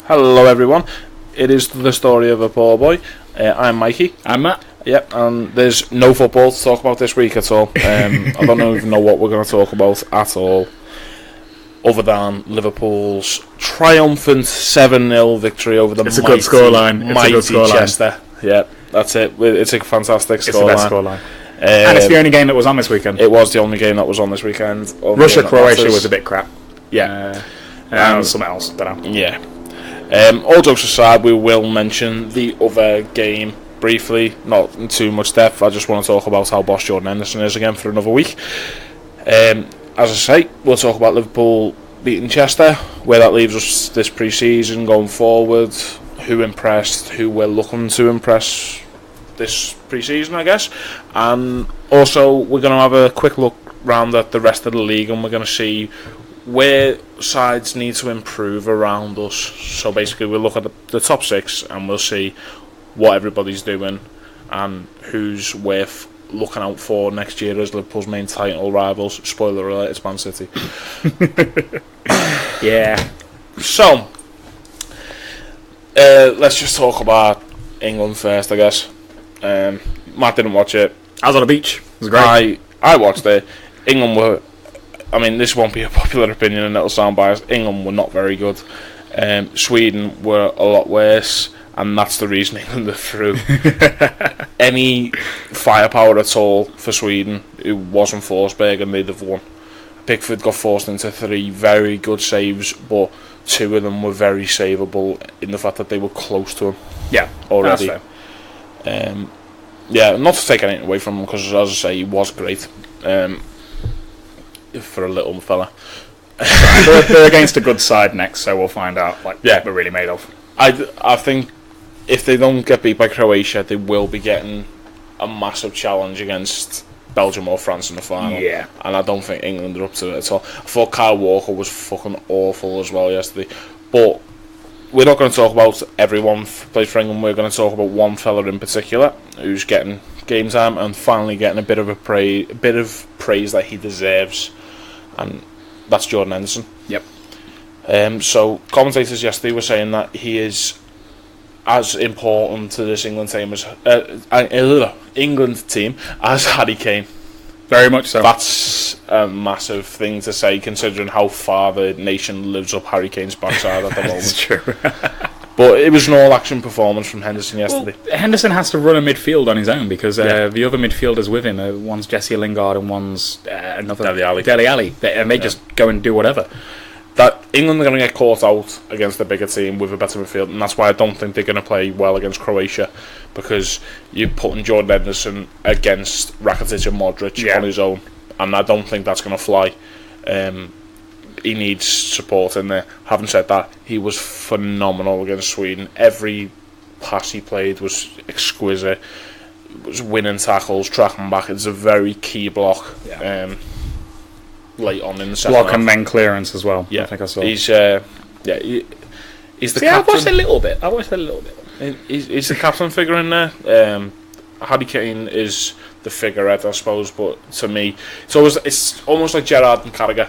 Hello everyone, it is the story of a poor boy. I'm Mikey. I'm Matt. Yep, and there's no football to talk about this week at all. I don't even know what we're going to talk about at all, other than Liverpool's triumphant 7-0 victory over the It's a good scoreline. mighty Chester. Yeah, that's it. It's a fantastic scoreline. It's the best scoreline. And it's the only game that was on this weekend. It was the only game that was on this weekend. Russia-Croatia was a bit crap. Yeah. Something else, don't know. Yeah. All jokes aside, we will mention the other game briefly, not in too much depth. I just want to talk about how boss Jordan Henderson is again for another week. As I say, we'll talk about Liverpool beating Chester, where that leaves us this pre-season going forward, who impressed, who we're looking to impress this pre-season, I guess. And also, we're going to have a quick look round at the rest of the league, and we're going to see where sides need to improve around us. So basically we'll look at the top six and we'll see what everybody's doing and who's worth looking out for next year as Liverpool's main title rivals. Spoiler alert, it's Man City. Yeah. So let's just talk about England first, I guess. Matt didn't watch it. I was on a beach. It was great. I watched it. England were, I mean, this won't be a popular opinion and it'll sound biased. England were not very good. Sweden were a lot worse, and that's the reason England are through. Any firepower at all for Sweden, it wasn't Forsberg, and they'd have won. Pickford got forced into 3 very good saves, but 2 of them were very savable in the fact that they were close to him. Yeah, already. That's fair. Yeah, not to take anything away from him, because as I say, he was great. For a little fella. They're against a good side next, so we'll find out what we're really made of. I think if they don't get beat by Croatia, they will be getting a massive challenge against Belgium or France in the final. Yeah. And I don't think England are up to it at all. I thought Kyle Walker was fucking awful as well yesterday. But we're not going to talk about everyone who plays for England. We're going to talk about one fella in particular who's getting game time and finally getting a bit of praise that he deserves. And that's Jordan Henderson. Yep. So commentators yesterday were saying that he is as important to this England team as as Harry Kane. Very much so. That's a massive thing to say, considering how far the nation lives up Harry Kane's backside at the moment. It's true. But it was an all-action performance from Henderson yesterday. Well, Henderson has to run a midfield on his own because the other midfielders with him, one's Jesse Lingard and one's another Dele Alli. And they just go and do whatever. That England are going to get caught out against a bigger team with a better midfield, and that's why I don't think they're going to play well against Croatia, because you're putting Jordan Henderson against Rakitic and Modric on his own, and I don't think that's going to fly. He needs support in there. Having said that, he was phenomenal against Sweden. Every pass he played was exquisite. It was winning tackles, tracking back. It's a very key block. Late on in the second block half. And then clearance as well. Yeah, I think I saw. He's the captain. I watched a little bit. He's the captain figure in there. Harry Kane is the figurehead, I suppose. But to me, it's almost like Gerrard and Carragher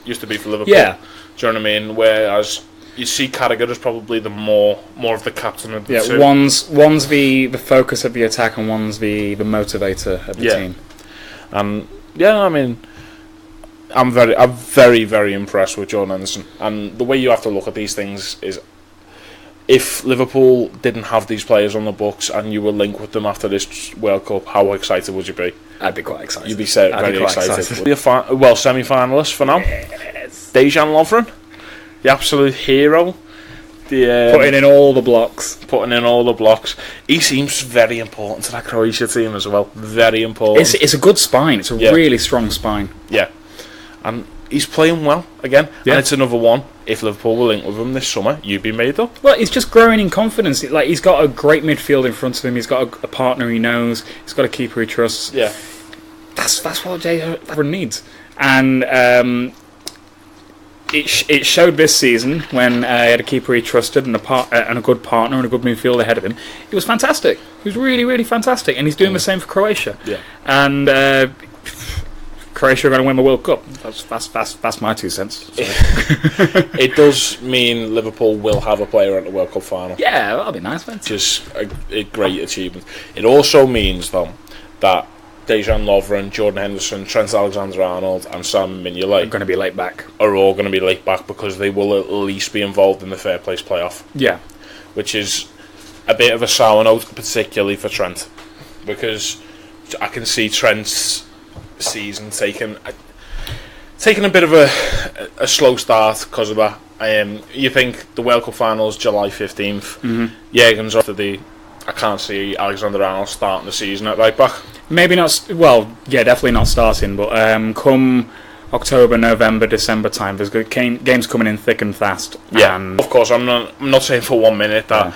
used to be for Liverpool. Yeah. Do you know what I mean? Whereas you see Carragher as probably the more of the captain of the two. One's the focus of the attack and one's the motivator of the team. And I mean, I'm very, very impressed with Jordan Henderson. And the way you have to look at these things is, if Liverpool didn't have these players on the books and you were linked with them after this World Cup, how excited would you be? I'd be quite excited. You'd be very excited. Be a semi-finalist for now. Yes. Dejan Lovren, the absolute hero. Putting in all the blocks. He seems very important to that Croatia team as well. Very important. It's a good spine. It's a really strong spine. Yeah. And he's playing well again. Yeah. And it's another one. If Liverpool will link with him this summer, you'd be made up. Well, he's just growing in confidence. Like, he's got a great midfield in front of him. He's got a partner he knows. He's got a keeper he trusts. Yeah. That's what Jordan needs. And it showed this season when he had a keeper he trusted and a good partner and a good midfield ahead of him. It was fantastic. It was really, really fantastic. And he's doing the same for Croatia. Yeah. And Croatia are going to win the World Cup. That's my 2 cents. It does mean Liverpool will have a player at the World Cup final. Yeah, that'll be nice, man. Just a great achievement. It also means, though, that Dejan Lovren, Jordan Henderson, Trent Alexander-Arnold and Sam Mignolet are going to be late back. Are all going to be late back because they will at least be involved in the Fair Place playoff. Yeah. Which is a bit of a sour note, particularly for Trent. Because I can see Trent's season taking a bit of a slow start because of that. You think the World Cup finals July 15th. Jurgen's off I can't see Alexander-Arnold starting the season at right back. Maybe not. Well, yeah, definitely not starting. But come October, November, December time, there's good games coming in thick and fast. Yeah, of course. I'm not saying for 1 minute that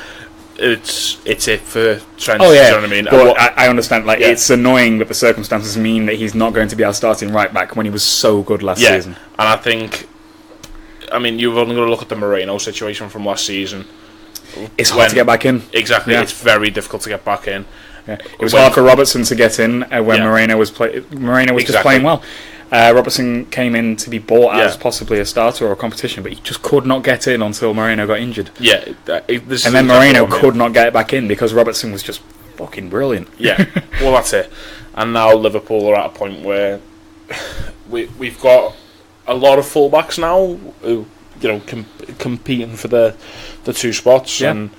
it's it for Trent. Oh yeah, you know what I mean. But I understand. Like it's annoying that the circumstances mean that he's not going to be our starting right back when he was so good last season. And I think, you've only got to look at the Moreno situation from last season. It's hard to get back in. Exactly, it's very difficult to get back in. Yeah. It was hard for Robertson to get in when Moreno was just playing well. Robertson came in to be bought as possibly a starter or a competition, but he just could not get in until Moreno got injured. Yeah, and then Moreno could not get back in because Robertson was just fucking brilliant. Yeah, well that's it. And now Liverpool are at a point where we've got a lot of fullbacks now who competing for the 2 spots, and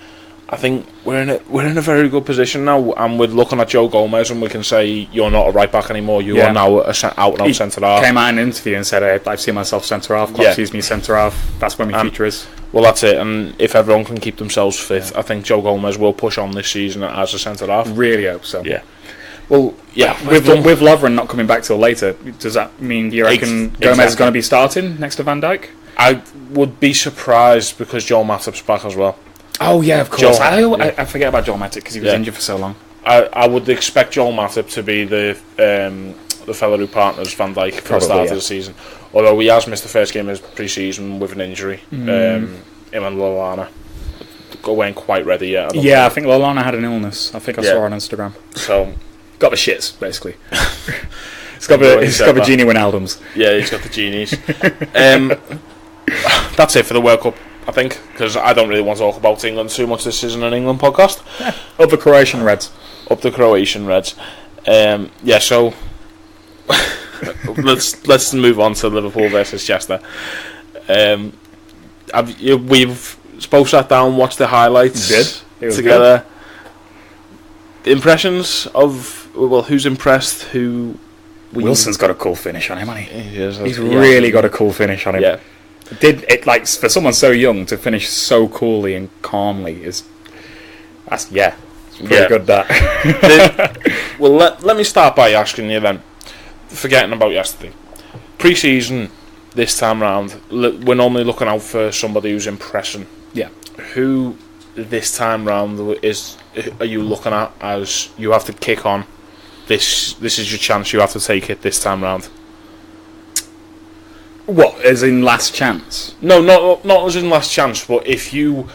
I think we're in a very good position now, and we're looking at Joe Gomez and we can say you're not a right back anymore, you are now out and out centre half. Came out in an interview and said I've seen myself centre half, Klopp sees me centre half, that's where my future is. Well that's it, and if everyone can keep themselves fit, I think Joe Gomez will push on this season as a centre half. Really hope so. Yeah. Well, yeah, with Lovren not coming back till later, does that mean you reckon Gomez is going to be starting next to Van Dijk? I would be surprised because Joel Matip's back as well. Oh yeah, of course. I forget about Joel Matip because he was injured for so long. I would expect Joel Matip to be the fellow who partners Van Dijk for the start of the season. Although he has missed the first game of pre-season with an injury. Him and Lallana weren't quite ready yet. I think Lallana had an illness. I think I saw her on Instagram. So got the shits basically. It's got the Genie Wijnaldums. Yeah, he's got the genies. That's it for the World Cup, I think, because I don't really want to talk about England too much. This isn't an England podcast. Up the Croatian Reds. So let's move on to Liverpool versus Chester. We've both sat down, watched the highlights together. Good. Impressions of who's impressed, Wilson's got a cool finish on him, hasn't he? He's really got a cool finish on him. Yeah. For someone so young to finish so coolly and calmly it's pretty good. That. Well, let me start by asking you then, forgetting about yesterday, pre-season this time round, we're normally looking out for somebody who's impressing. Yeah. Who this time round are you looking at as you have to kick on? This is your chance. You have to take it this time round. What, as in last chance? No, not as in last chance. But if you,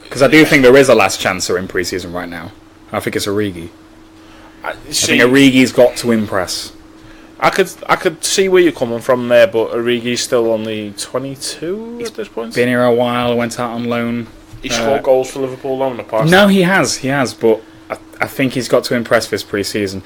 because I do think there is a last chancer in pre-season right now. I think it's Origi. I think Origi's got to impress. I could see where you're coming from there, but Origi's still only 22 at this point. Been here a while. Went out on loan. He scored goals for Liverpool in the past. No, he has, but I think he's got to impress this pre-season.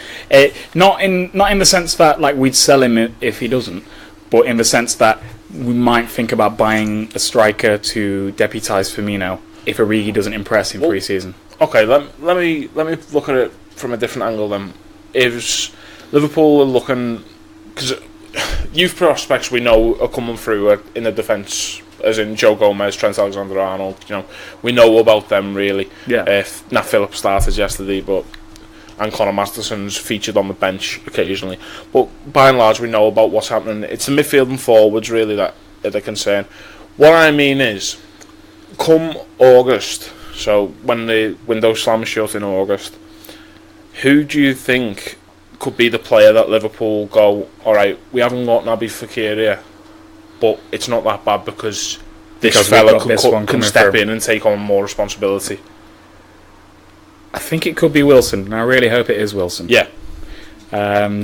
Not in the sense that we'd sell him if he doesn't, but in the sense that we might think about buying a striker to deputise Firmino if Origi doesn't impress in pre-season. Okay, let me look at it from a different angle then. If Liverpool are looking, because youth prospects we know are coming through in the defence, as in Joe Gomez, Trent Alexander-Arnold, we know about them really. Yeah. Nat Phillips started yesterday, and Conor Masterson's featured on the bench occasionally. But by and large, we know about what's happening. It's the midfield and forwards really that are the concern. What I mean is, come August, so when the window slams shut in August, who do you think could be the player that Liverpool go, alright, we haven't got Naby Fekir here, but it's not that bad because this fella can step in and take on more responsibility? I think it could be Wilson, and I really hope it is Wilson. Yeah.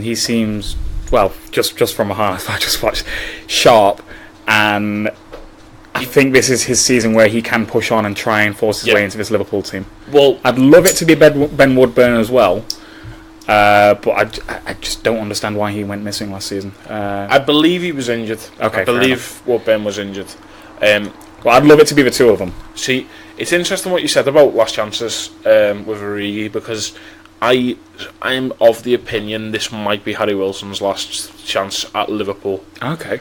He seems well, just from a heart, I just watched Sharp, and I think this is his season where he can push on and try and force his way into this Liverpool team. Well, I'd love it to be Ben Woodburn as well, but I just don't understand why he went missing last season. I believe he was injured. Okay, I believe Woodburn was injured. Well, I'd love it to be the two of them. See, it's interesting what you said about last chances with Origi, because I'm of the opinion this might be Harry Wilson's last chance at Liverpool. Okay.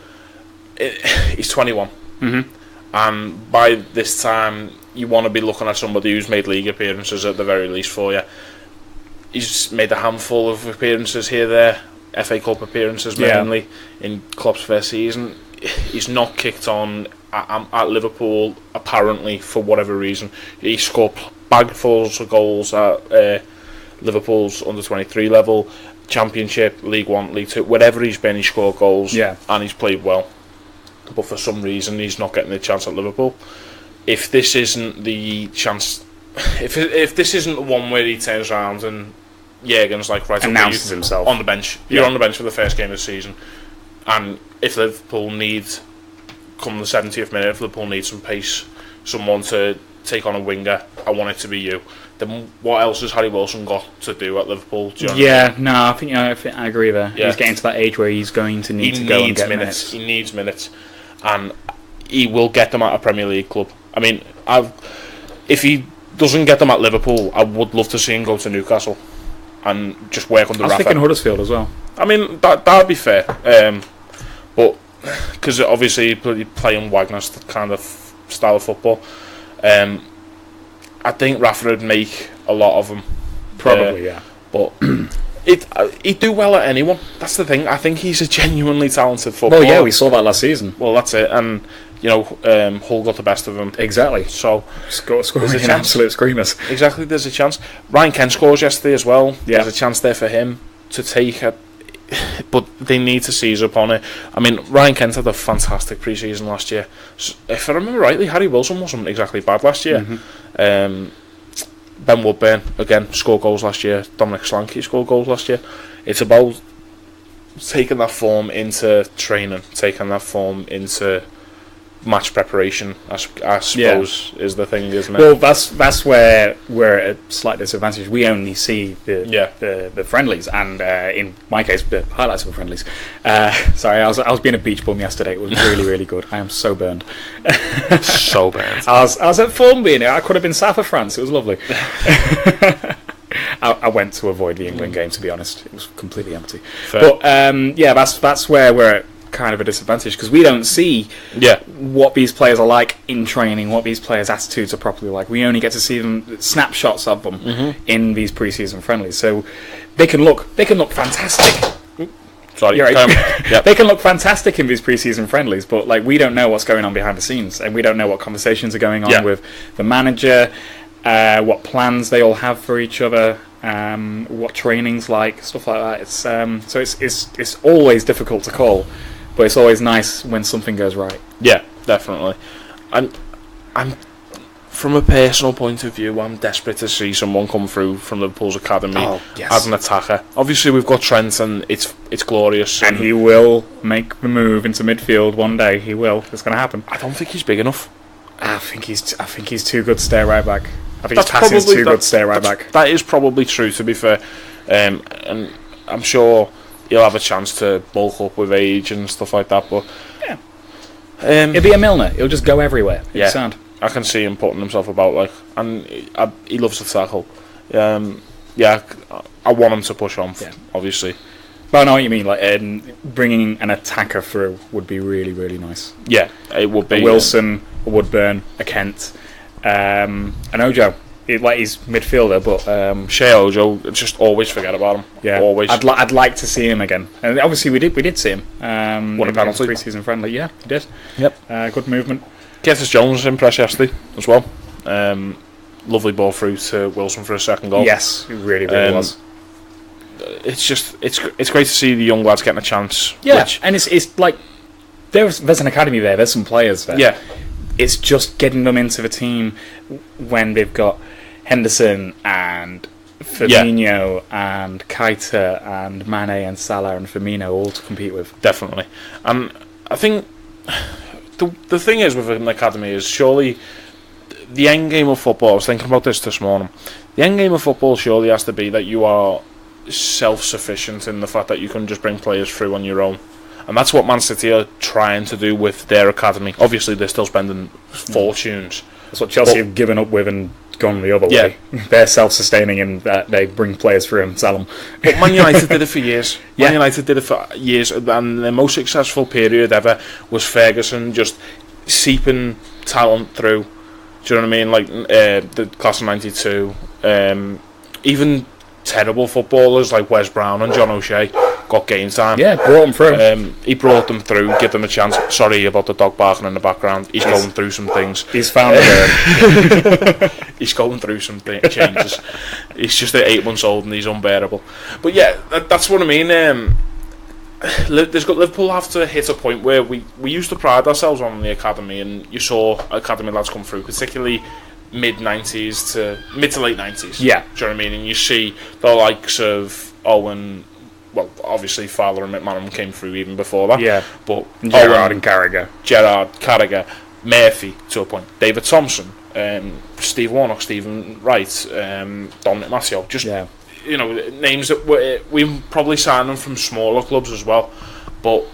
He's 21. And by this time, you want to be looking at somebody who's made league appearances at the very least for you. He's made a handful of appearances here, there, FA Cup appearances mainly in Klopp's first season. He's not kicked on at Liverpool, apparently, for whatever reason. He scored bagfuls of goals at Liverpool's under-23 level, Championship, League 1, League 2, wherever he's been, he scored goals, and he's played well. But for some reason, he's not getting a chance at Liverpool. If this isn't the chance, if this isn't the one where he turns around and Jurgen's like, right, announces himself on the bench, you're on the bench for the first game of the season, and if Liverpool needs, come the 70th minute, if Liverpool needs some pace, someone to take on a winger, I want it to be you. Then what else has Harry Wilson got to do at Liverpool? Do you know what I mean? No, I think I agree there. He's getting to that age where he's going to need to go and get minutes. He needs minutes, and he will get them at a Premier League club. I mean, if he doesn't get them at Liverpool, I would love to see him go to Newcastle and just work under Rafa. I was thinking Huddersfield as well. I mean, that'd be fair, but because obviously playing Wagner's kind of style of football, I think Rafa would make a lot of them. Probably, yeah. But he'd do well at anyone. That's the thing. I think he's a genuinely talented footballer. Well, yeah, we saw that last season. Well, that's it. And, Hull got the best of him. Exactly. So, scoring an absolute screamers. Exactly, there's a chance. Ryan Kent scores yesterday as well. Yeah. There's a chance there for him to take it. But they need to seize upon it. I mean, Ryan Kent had a fantastic pre-season last year. So, if I remember rightly, Harry Wilson wasn't exactly bad last year. Ben Woodburn, again, scored goals last year. Dominic Solanke scored goals last year. It's about taking that form into training, taking that form into match preparation, I suppose, is the thing, isn't it? Well, that's where we're at a slight disadvantage. We only see the friendlies, and in my case, the highlights of the friendlies. Sorry, I was being a beach bum yesterday. It was really, really good. I am so burned. So burned. I was at Formby. I could have been south of France. It was lovely. I went to avoid the England game, to be honest. It was completely empty. Fair. But that's where we're at kind of a disadvantage, because we don't see what these players are like in training, what these players' attitudes are properly like. We only get to see them, snapshots of them in these pre-season friendlies. So they can look fantastic. Sorry, you're right. They can look fantastic in these pre-season friendlies, but we don't know what's going on behind the scenes, and we don't know what conversations are going on with the manager, what plans they all have for each other, what training's like, stuff like that. It's always difficult to call. But it's always nice when something goes right. Yeah, definitely. I'm from a personal point of view, I'm desperate to see someone come through from Liverpool's academy as an attacker. Obviously, we've got Trent, and it's glorious. And he will make the move into midfield one day. He will. It's going to happen. I don't think he's big enough. I think he's too good to stay right back. I think his passing's too good to stay right back. That is probably true, to be fair. And I'm sure he'll have a chance to bulk up with age and stuff like that, but he'll be a Milner. He'll just go everywhere. Sound. I can see him putting himself about, and he loves to tackle. I want him to push on, obviously. But I know what you mean. Bringing an attacker through would be really, really nice. Yeah, it would be. A Wilson, a Woodburn, a Kent, an Ojo. He's midfielder, but Shea Ojo, just always forget about him. Yeah, always. I'd like to see him again, and obviously we did see him. What a penalty! Pre-season friendly, yeah, he did. Yep, good movement. Curtis Jones impressed yesterday as well. Lovely ball through to Wilson for a second goal. Yes, it really was. It's great to see the young lads getting a chance. Yeah, and it's like there's an academy there. There's some players there. Yeah, it's just getting them into the team when they've got Henderson and Firmino and Keita and Mane and Salah and Firmino all to compete with. Definitely. And I think the thing is with an academy is surely the end game of football. I was thinking about this morning. The end game of football surely has to be that you are self-sufficient in the fact that you can just bring players through on your own. And that's what Man City are trying to do with their academy. Obviously, they're still spending fortunes. That's what Chelsea have given up with and gone the other way. They're self-sustaining in that they bring players through and sell them. But Man United did it for years. Man United did it for years, and their most successful period ever was Ferguson just seeping talent through. Do you know what I mean? Like the class of '92, even terrible footballers like Wes Brown and John O'Shea got game time. Yeah, brought them through. He brought them through, give them a chance. Sorry about the dog barking in the background. He's going through some things. He's found He's going through some changes. He's just 8 months old and he's unbearable. But yeah, that's what I mean. Liverpool have to hit a point where we used to pride ourselves on the academy, and you saw academy lads come through, particularly mid to late 90s. Yeah. Do you know what I mean? And you see the likes of Owen. Well, obviously Fowler and McManaman came through even before that. Yeah. But Gerrard and Carragher. Murphy to a point. David Thompson, Steve Warnock, Stephen Wright, Dominic Matteo. Just names that we probably signed them from smaller clubs as well, but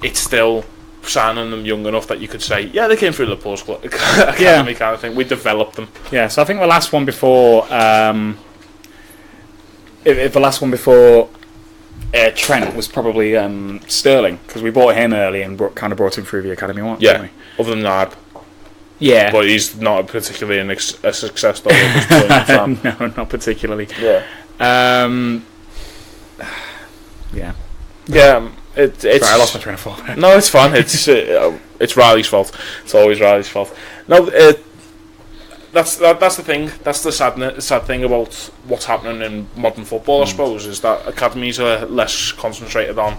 it's still signing them young enough that you could say, yeah, they came through Liverpool's academy kind of thing. We developed them. Yeah. So I think the last one before, if the last one before Trent was probably Sterling, because we bought him early and kind of brought him through the academy, didn't we? Other than Nard. Yeah. But he's not particularly a success story at this point in time. No, not particularly. Yeah. It's Sorry, I lost my train of thought. No, it's fine. It's Riley's fault. It's always Riley's fault. No, that's the thing. That's the sad thing about what's happening in modern football, I suppose, is that academies are less concentrated on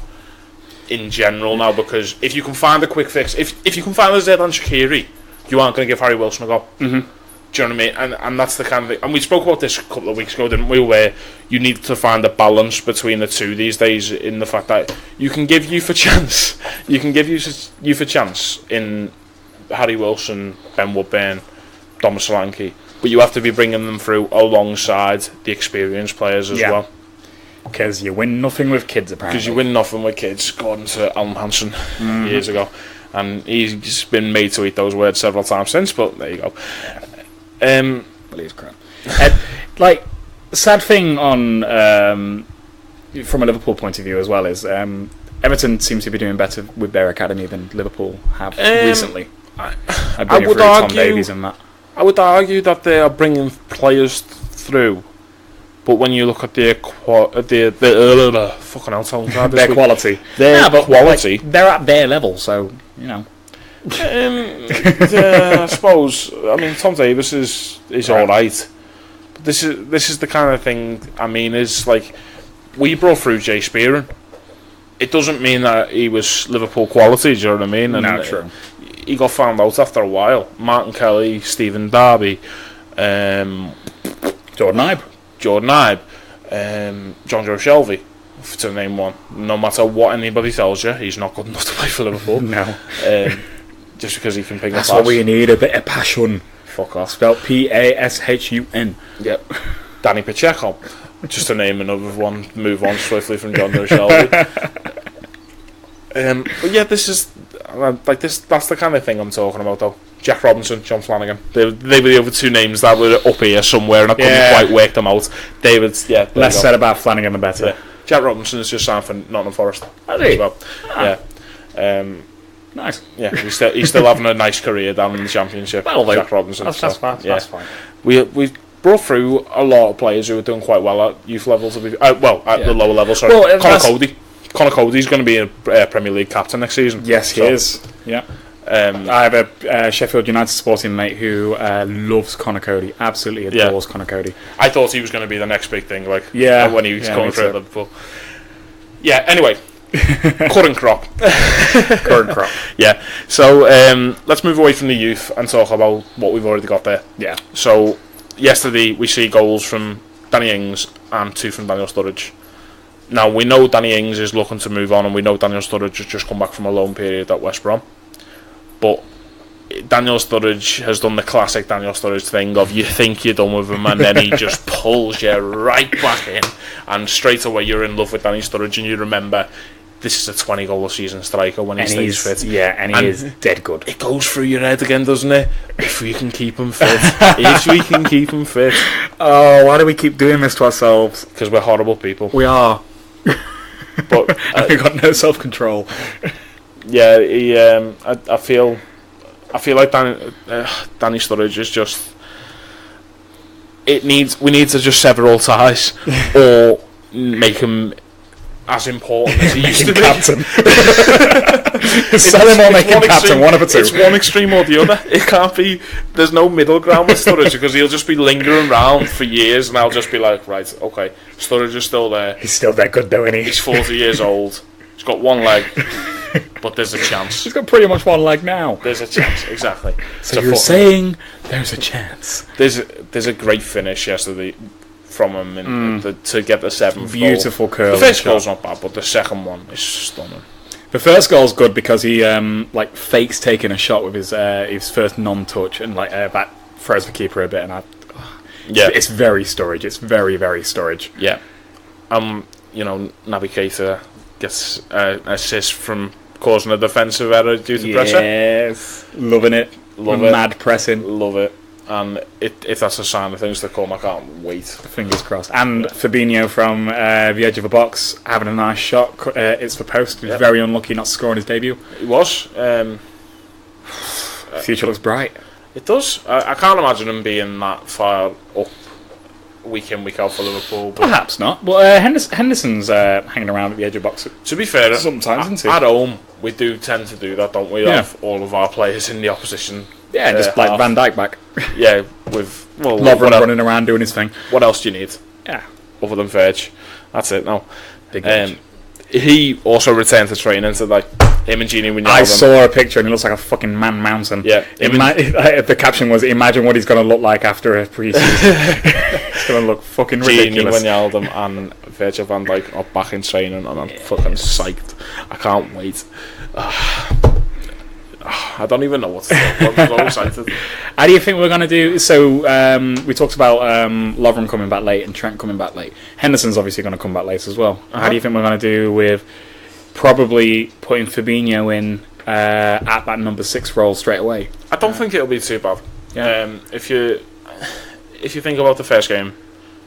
in general now, because if you can find a quick fix, if you can find a Xherdan Shaqiri, you aren't going to give Harry Wilson a go. Mm-hmm. Do you know what I mean? And that's the kind of thing. And we spoke about this a couple of weeks ago, didn't we? Where you need to find a balance between the two these days, in the fact that you can give youth a chance. You can give youth a chance in Harry Wilson, Ben Woodburn, Dom Solanke, but you have to be bringing them through alongside the experienced players as well. Because you win nothing with kids, apparently. Because you win nothing with kids, according to Alan Hansen years ago. And he's been made to eat those words several times since, but there you go. But he's crap. The sad thing on from a Liverpool point of view as well is Everton seems to be doing better with their academy than Liverpool have recently. I would argue Tom Davies and that. I would argue that they are bringing players through, but when you look at their quality, they're at their level, so you know. I suppose. I mean, Tom Davies is all right. But this is the kind of thing. I mean, is like we brought through Jay Spearing. It doesn't mean that he was Liverpool quality. Do you know what I mean? And true. He got found out after a while. Martin Kelly, Stephen Darby, Jordan Ibe, John Joe Shelby, to name one. No matter what anybody tells you, he's not good enough to play for Liverpool. No. Just because he can pick That's up. That's what we need, a bit of passion. Fuck off. Spelled P-A-S-H-U-N. Yep. Danny Pacheco. Just to name another one. Move on swiftly from John Joe Shelby. But yeah, this is this. That's the kind of thing I'm talking about, though. Jack Robinson, John Flanagan. They were the other two names that were up here somewhere, and I couldn't quite work them out. David's, less said about Flanagan, the better. Yeah. Jack Robinson is just signed for Nottingham Forest. Has he? Well. Ah. Yeah. Nice. Yeah, he's still having a nice career down in the Championship. Well, Jack Robinson. That's fine. Yeah. That's fine. We brought through a lot of players who are doing quite well at youth levels. The lower level. Sorry, Connor Cody's going to be a Premier League captain next season. Yes, he is. Yeah. I have a Sheffield United supporting mate who loves Connor Cody. Absolutely adores Connor Cody. I thought he was going to be the next big thing. When he was coming through at Liverpool. Yeah. Anyway. Current crop. Yeah. So let's move away from the youth and talk about what we've already got there. Yeah. So yesterday we see goals from Danny Ings and 2 from Daniel Sturridge. Now, we know Danny Ings is looking to move on, and we know Daniel Sturridge has just come back from a loan period at West Brom. But Daniel Sturridge has done the classic Daniel Sturridge thing of you think you're done with him, and then he just pulls you right back in, and straight away you're in love with Danny Sturridge, and you remember this is a 20-goal-a-season striker when he stays fit. Yeah, and he is dead good. It goes through your head again, doesn't it? If we can keep him fit. If we can keep him fit. Oh, why do we keep doing this to ourselves? Because we're horrible people. We are. But we've got no self-control. Yeah, I feel like Danny Sturridge is just. We need to just sever all ties, or make him as important as he used to be. Captain. Sell him or make him captain, one of the two. It's one extreme or the other. It can't be. There's no middle ground with Sturridge, because he'll just be lingering around for years, and I'll just be like, right, okay, Sturridge is still there. He's still that good, though, isn't he? He's 40 years old. He's got one leg, but there's a chance. He's got pretty much one leg now. There's a chance, exactly. So you're saying there's a chance? There's a great finish yesterday from him to get the 7th Beautiful goal. curl. The first goal's not bad, but the second one is stunning. The first goal's good because he fakes taking a shot with his first non-touch, and that throws the keeper a bit. And it's very Sturridge. It's very, very Sturridge. Yeah. Naby Keita gets an assist from causing a defensive error due to pressure. Yes, loving it. Mad pressing. Love it. And if that's a sign of things to come, I can't wait. Fingers crossed. And Fabinho from the edge of the box having a nice shot. It's the post. He's very unlucky not scoring his debut. It was. Future looks bright. It does. I can't imagine him being that far up week in, week out for Liverpool. But perhaps not. Well, Henderson's hanging around at the edge of the box. To be fair, sometimes, isn't he? At home, we do tend to do that, don't we? Yeah. Have all of our players in the opposition. Yeah, just like Van Dijk back. Yeah, with Lovren running around doing his thing. What else do you need? Yeah, other than Verge. That's it now. Big he also returned to training, so him and Gini Wijnaldum. I saw a picture and he looks like a fucking man mountain. Yeah. The caption was, "Imagine what he's going to look like after a pre-season." It's going to look fucking ridiculous. Gini Wijnaldum and Virgil van Dijk are back in training, and I'm fucking psyched. I can't wait. I don't even know what to say. I'm so excited. How do you think we're going to do? So we talked about Lovren coming back late and Trent coming back late. Henderson's obviously going to come back late as well. How do you think we're going to do with probably putting Fabinho in at that number 6 role straight away? I don't think it'll be too bad. Yeah. If you think about the first game,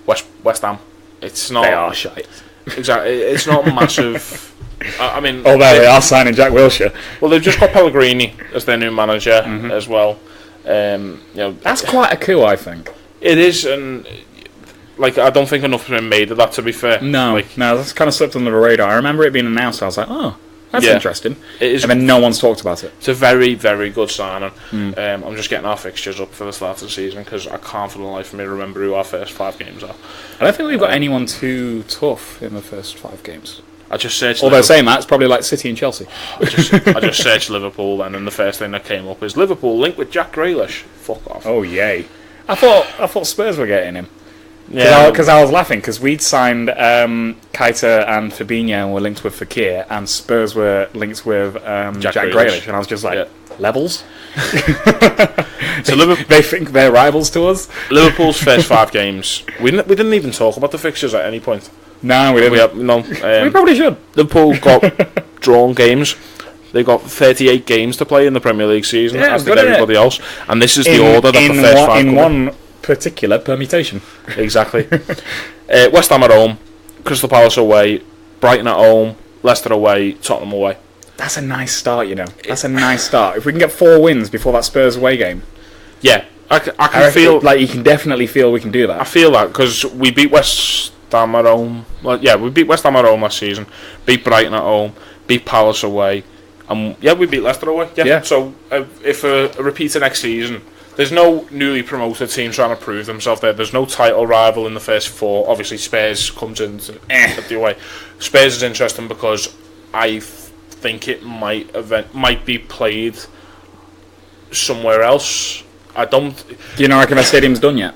West Ham, it's not. They are shite. Exactly. It's not massive. I mean, they are signing Jack Wilshere. Well, they've just got Pellegrini as their new manager as well. That's quite a coup, I think. It is, and I don't think enough has been made of that. To be fair, no, that's kind of slipped under the radar. I remember it being announced. I was like, oh, that's interesting. It is, and then no one's talked about it. It's a very, very good signing. I'm just getting our fixtures up for the start of the season because I can't for the life of me remember who our first 5 games are. I don't think we've got anyone too tough in the first 5 games. I just searched. Although saying that, it's probably like City and Chelsea. I just searched Liverpool then, and the first thing that came up is Liverpool linked with Jack Grealish. Fuck off. Oh yay! I thought Spurs were getting him. Yeah, because I was laughing because we'd signed Keita and Fabinho were linked with Fekir, and Spurs were linked with Jack Grealish, and I was just like, levels. So they think they're rivals to us. Liverpool's first 5 games, we didn't even talk about the fixtures at any point. No, we didn't. We probably should. Liverpool got drawn games. They got 38 games to play in the Premier League season, as did everybody else. And this is the order that the first 5 in one particular permutation. Exactly. West Ham at home, Crystal Palace away, Brighton at home, Leicester away, Tottenham away. That's a nice start, you know. That's a nice start. If we can get 4 wins before that Spurs away game. Yeah, I can feel... Like, you can definitely feel we can do that. I feel that, because we beat West Ham at home. Well, yeah, we beat West Ham at home last season, beat Brighton at home, beat Palace away, and we beat Leicester away. Yeah. So if a repeater next season, there's no newly promoted team trying to prove themselves there. There's no title rival in the first 4. Obviously, Spurs comes in at the away. Spurs is interesting because I think it might be played somewhere else. I don't. Do you know reckon the stadium's done yet?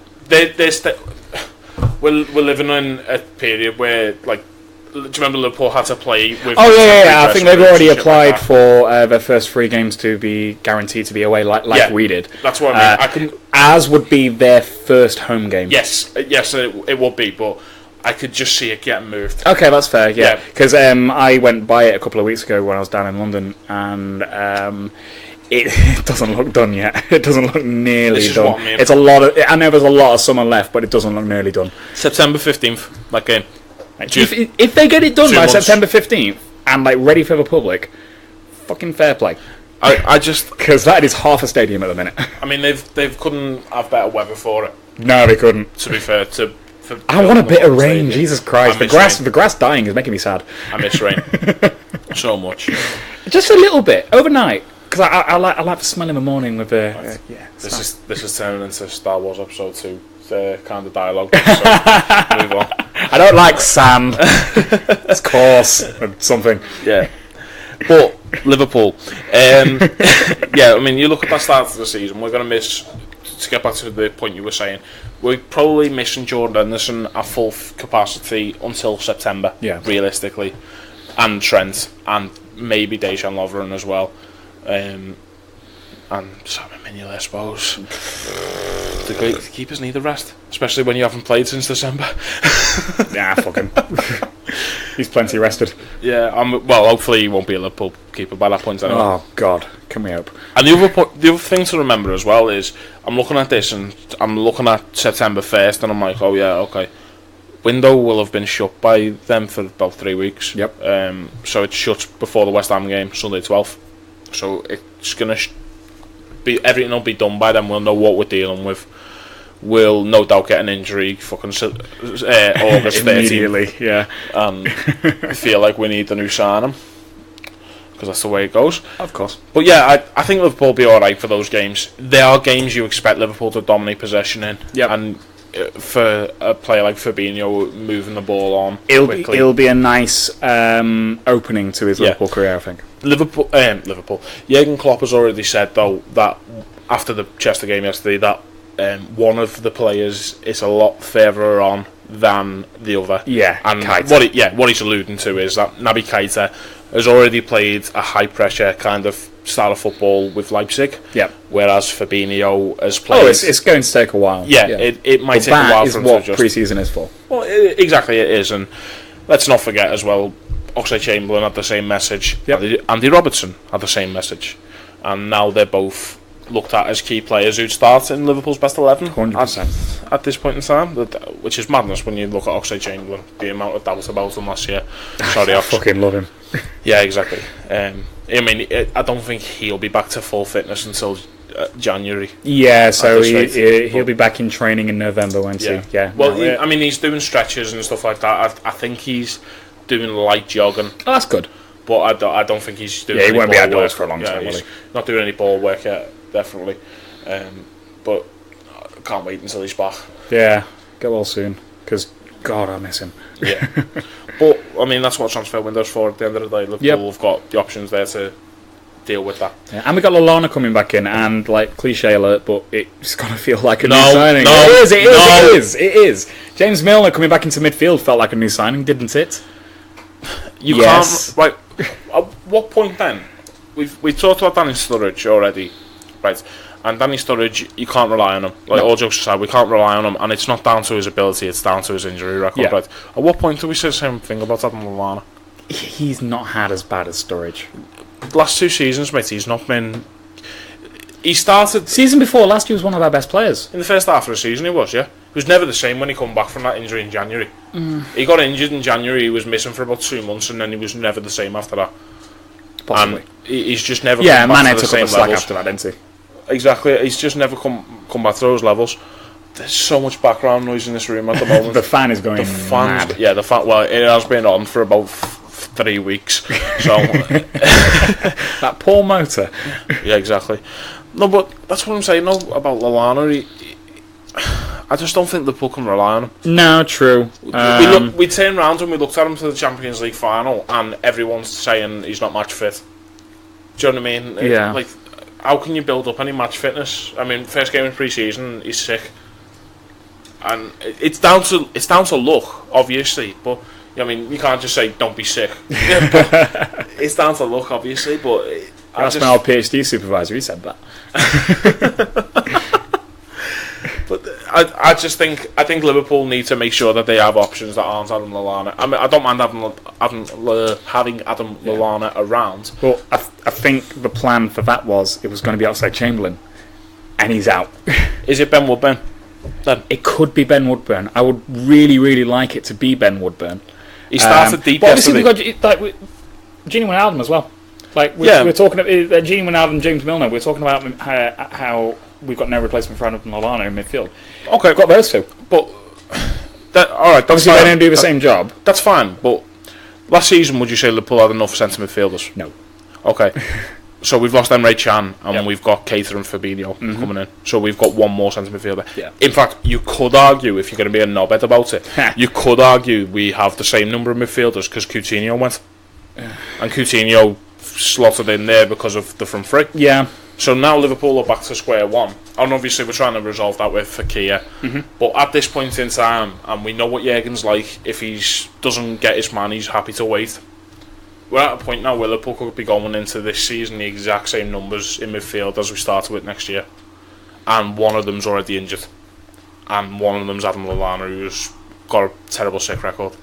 we're living in a period where, like, do you remember Liverpool had to play with... Oh, yeah. I think they've already like applied for their first 3 games to be guaranteed to be away, like we did. That's what I mean. As would be their first home game. Yes, it would be, but I could just see it getting moved. Okay, that's fair, yeah. Because I went by it a couple of weeks ago when I was down in London, and it doesn't look done yet. It doesn't look nearly done. What I mean. It's a lot of... I know there's a lot of summer left, but it doesn't look nearly done. September 15th, that game. If they get it done by months. September 15th and like ready for the public, fucking fair play. I just... Because that is half a stadium at the minute. I mean, they couldn't have better weather for it, No, they couldn't. to be fair. I want a bit of rain, Jesus Christ. I The miss grass dying is making me sad. I miss rain so much. Just a little bit, overnight. Because I like the smell in the morning with the... This is turning into Star Wars Episode 2 kind of dialogue. So move on. I don't like sand. It's coarse or something. Yeah. But Liverpool, yeah, I mean, you look at that start of the season, we're going to miss, to get back to the point you were saying, we're probably missing Jordan Henderson at full capacity until September, realistically, and Trent, and maybe Dejan Lovren as well, and Simon Mignolet, I suppose. The keepers need the rest, especially when you haven't played since December. Nah, fuck him. He's plenty rested. Yeah, well, hopefully he won't be a Liverpool keeper by that point anyway. Oh, God. Can we hope? And the other thing to remember as well is, I'm looking at this and I'm looking at September 1st and I'm like, oh yeah, okay. Window will have been shut by them for about 3 weeks. Yep. So it's shut before the West Ham game, Sunday 12th. So it's going to everything will be done by then. We'll know what we're dealing with. We'll no doubt get an injury fucking August 13th. Immediately, yeah. And feel like we need a new signing, because that's the way it goes. Of course. But yeah, I think Liverpool will be alright for those games. There are games you expect Liverpool to dominate possession in. Yep. And for a player like Fabinho moving the ball on quickly. It'll be a nice opening to his Liverpool career, I think. Liverpool. Jurgen Klopp has already said, though, that after the Chester game yesterday, that one of the players is a lot further on than the other. Yeah, and Keita. What he's alluding to is that Naby Keita has already played a high pressure kind of style of football with Leipzig. Yeah. Whereas Fabinho has played. Oh, it's going to take a while. Yeah. It might take a while for him to adjust. That is what pre-season is for. Well, exactly, it is, and let's not forget as well, Oxlade-Chamberlain had the same message. Yep. Andy Robertson had the same message, and now they're both looked at as key players who'd start in Liverpool's best 11 100% at this point in time, which is madness when you look at Oxlade-Chamberlain, the amount of doubt about him last year. Sorry, I fucking love him. Yeah, exactly. I mean, I don't think he'll be back to full fitness until January. Yeah, so he'll be back in training in November, won't he? Yeah. Well, I mean, he's doing stretches and stuff like that. I think he's doing light jogging. Oh, that's good. But I don't think he's doing. Yeah, he won't be outdoors work for a long time. He's not doing any ball work yet, definitely. But I can't wait until he's back. Yeah, get well soon, because God, I miss him. Yeah, but I mean, that's what transfer window's for. At the end of the day, Liverpool have got the options there to deal with that. Yeah, and we got Lallana coming back in, and like cliche alert, but it's gonna feel like a new signing. It is. James Milner coming back into midfield felt like a new signing, didn't it? You can't. Right. At what point then? We've talked about Danny Sturridge already, right? And Danny Sturridge, you can't rely on him. All jokes aside, we can't rely on him, and it's not down to his ability; it's down to his injury record. Right? At what point do we say the same thing about Adam Lallana? He's not had as bad as Sturridge. Last 2 seasons, mate, he's not been. He started season before last. He was one of our best players in the first half of the season. He was, yeah. He was never the same when he come back from that injury in January. He got injured in January. He was missing for about 2 months, and then he was never the same after that. Possibly. And he's just never. Yeah, come back Mane to the took same up the slack levels. after that, didn't he? Exactly. He's just never come back to those levels. There's so much background noise in this room at the moment. The fan is going mad. Yeah, the fan. Well, it has been on for about 3 weeks. So that poor motor. Yeah, exactly. No, but that's what I'm saying. No, about Lallana. I just don't think Liverpool can rely on him. No, true. We turned round and we looked at him for the Champions League final, and everyone's saying he's not match fit. Do you know what I mean? Yeah. Like, how can you build up any match fitness? I mean, first game in pre-season, he's sick. and it's down to luck, obviously. But I mean, you can't just say don't be sick. But it's down to luck, obviously. But That's my old PhD supervisor. He said that. But I think Liverpool need to make sure that they have options that aren't Adam Lallana. I mean, I don't mind having Adam Lallana around. Well, I think the plan for that was it was going to be Oxlade-Chamberlain, and he's out. Is it Ben Woodburn? Then It could be Ben Woodburn. I would really, really like it to be Ben Woodburn. he started deep But obviously, yesterday. we've got Gini Wijnaldum as well. Like we're talking about Gini Wijnaldum, James Milner. We're talking about how we've got no replacement for Adam Lallana in midfield. Okay, We've got those two. but all right. That's Obviously, they fine. don't do the same job. That's fine. But last season, would you say Liverpool had enough centre midfielders? No. Okay. So we've lost Emre Can and Yep. we've got Keita and Fabinho coming in. So we've got one more centre midfielder. Yeah. In fact, you could argue, if you're going to be a knobhead about it, you could argue we have the same number of midfielders because Coutinho went. And Coutinho slotted in there because of the front three. Yeah. So now Liverpool are back to square one. And obviously we're trying to resolve that with Fekir. But at this point in time, and we know what Jurgen's like, if he doesn't get his man, he's happy to wait. We're at a point now where Liverpool could be going into this season the exact same numbers in midfield as we started with next year. And one of them's already injured. And one of them's Adam Lallana, who's got a terrible sick record.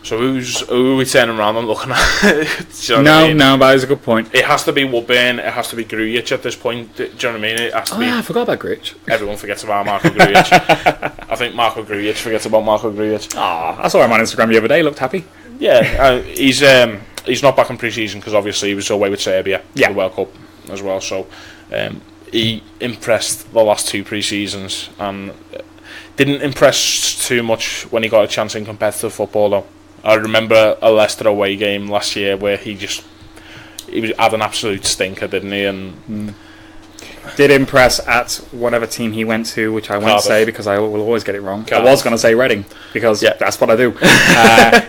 So who are we turning around and looking at? Do you know what I mean? No, that is a good point. It has to be Woodburn, it has to be Grujic at this point. Do you know what I mean? It has to be. I forgot about Grich. Everyone forgets about Marco Grujic. I think Marco Grujic forgets about Marco Grujic. I saw him on Instagram the other day. Looked happy. Yeah, he's not back in pre-season because obviously he was away with Serbia for the World Cup as well. So he impressed the last two pre-seasons and didn't impress too much when he got a chance in competitive football though. I remember a Leicester away game last year where he had an absolute stinker, didn't he? And Did impress at whatever team he went to, which I won't Cardiff. say because I will always get it wrong. Cardiff. I was going to say Reading because that's what I do.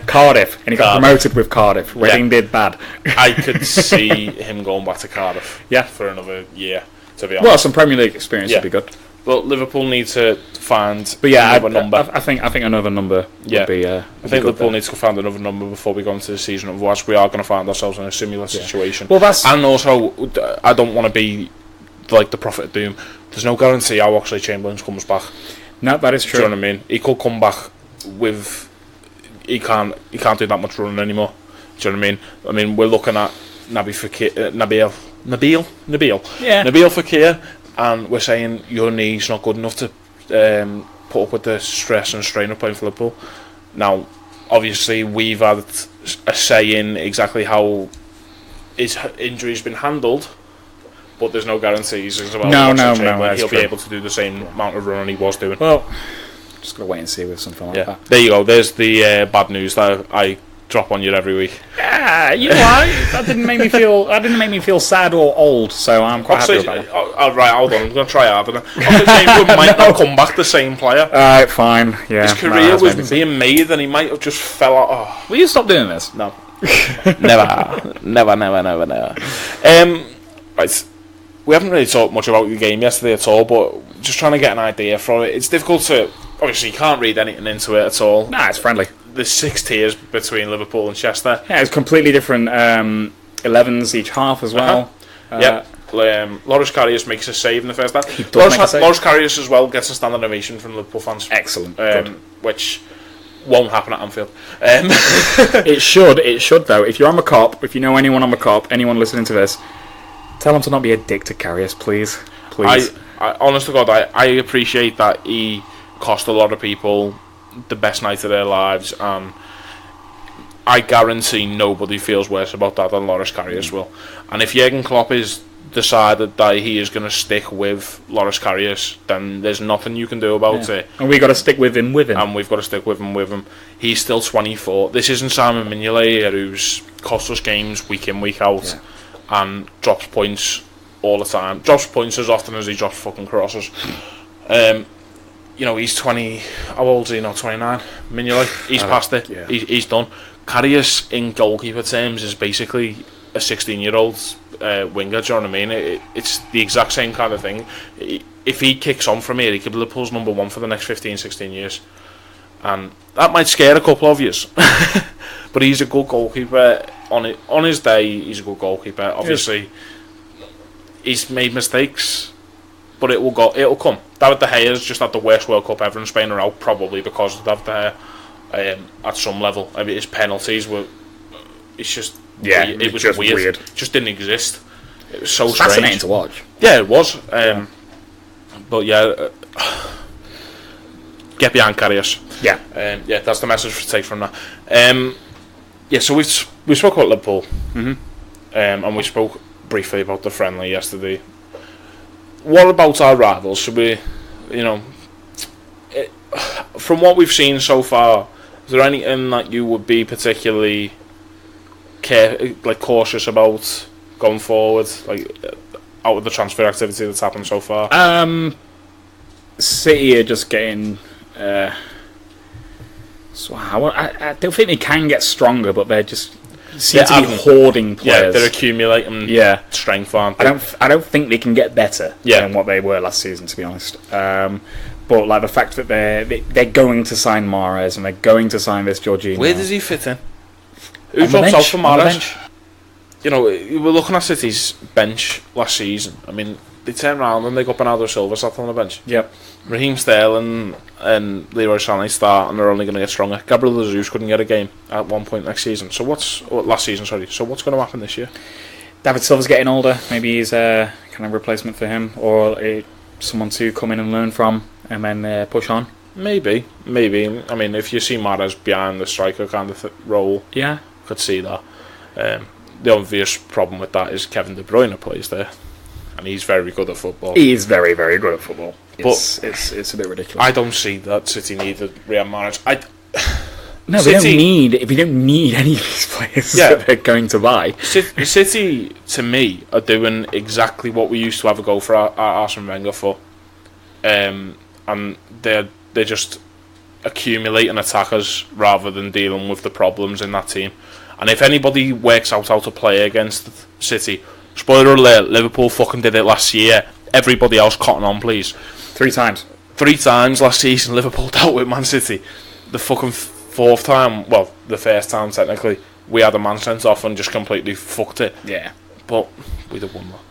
Cardiff, and he got Cardiff. promoted with Cardiff. Reading did bad. I could see him going back to Cardiff for another year, to be honest. Well, some Premier League experience would be good. But Liverpool need to find But another number. I think another number would be. I think Liverpool needs to find another number before we go into the season. Otherwise, we are going to find ourselves in a similar situation. Well, that's And also, I don't want to be like the prophet of doom. There's no guarantee how Oxlade-Chamberlain comes back. no, that is true. Do you know what I mean? He could come back with. He can't do that much running anymore. Do you know what I mean? I mean, we're looking at Nabil Fekir, and we're saying your knee's not good enough to put up with the stress and strain of playing for Liverpool. Now, obviously, we've had a say in exactly how his injury's been handled, but there's no guarantees as well. No, He'll be able to do the same amount of running he was doing. Well, just gotta wait and see with something like that. There you go. There's the bad news that I drop on you every week. Yeah, you know what? That didn't make me feel. That didn't make me feel sad or old. So I'm quite happy about it. Right, hold on. I'm going to try harder. Oxlade-Chamberlain might not come back the same player. Alright, fine. Yeah. His career was being made, and he might have just fell out. Oh, Will you stop doing this? no, never. Right. We haven't really talked much about the game yesterday at all, but just trying to get an idea from it. It's difficult to. Obviously, you can't read anything into it at all. Nah, it's friendly. There's 6 tiers between Liverpool and Chester. Yeah, it's completely different 11s each half as well. Yep. Loris Karius makes a save in the first half. He does make a save. Loris Karius as well gets a standing ovation from Liverpool fans. Excellent. Good. Which won't happen at Anfield. It should though. If you're on the cop, if you know anyone on the cop, anyone listening to this, tell them to not be a dick to Karius, please. Please. I honest to God, I appreciate that he cost a lot of people the best night of their lives, and I guarantee nobody feels worse about that than Loris Karius will. And if Jurgen Klopp is decided that he is going to stick with Loris Karius, then there's nothing you can do about it. And we got to stick with him. And we've got to stick with him. He's still 24. This isn't Simon Mignolet here, who's cost us games week in, week out, and drops points all the time. Drops points as often as he drops fucking crosses. He's 20. How old is he now? 29. Mignolet. He's past it. Yeah. He's done. Karius in goalkeeper terms is basically a 16-year-old winger. Do you know what I mean? It's the exact same kind of thing. If he kicks on from here, he could be Liverpool's number one for the next 15, 16 years. And that might scare a couple of yous. But he's a good goalkeeper. On his day, he's a good goalkeeper. Obviously, he's made mistakes, but it'll come. David De Gea's just had the worst World Cup ever, and Spain are out probably because of David De Gea at some level. I mean, his penalties were... It's just... Yeah, it was just weird. It just didn't exist. It was so Fascinating strange to watch. Yeah, it was. But yeah, get behind Karius. Yeah, yeah, that's the message to take from that. Yeah, so we spoke about Liverpool, and we spoke briefly about the friendly yesterday. What about our rivals? Should we, from what we've seen so far, is there anything that you would be particularly cautious about going forward, out of the transfer activity that's happened so far? City are just getting. I don't think they can get stronger, but they're just seem to be hoarding players. Yeah, they're accumulating strength, aren't they? I don't think they can get better than what they were last season, to be honest. But the fact that they're going to sign Mahrez and they're going to sign this Jorginho. Where does he fit in? Who drops out for Mahrez? We were looking at City's bench last season. I mean, they turned around and they got Bernardo Silva sat on the bench. Yep. Raheem Sterling and Leroy Sané start, and they're only going to get stronger. Gabriel Jesus couldn't get a game at one point last season. So what's going to happen this year? David Silva's getting older. Maybe he's a kind of replacement for him, or someone to come in and learn from, and then push on. Maybe. I mean, if you see Mahrez behind the striker kind of role, yeah, could see that. The obvious problem with that is Kevin De Bruyne plays there, and he's very good at football. He is very, very good at football. But it's a bit ridiculous. I don't see that City need the Riyad Mahrez. No, City, we don't need any of these players that they're going to buy. City, to me, are doing exactly what we used to have a go for Arsene Wenger for, and they're just accumulating attackers rather than dealing with the problems in that team. And if anybody works out how to play against City, spoiler alert, Liverpool fucking did it last year. Everybody else cotton on, please. 3 times. 3 times last season, Liverpool dealt with Man City. The fucking 4th time, well, the first time technically, we had a man sent off and just completely fucked it. Yeah. But we'd have won that.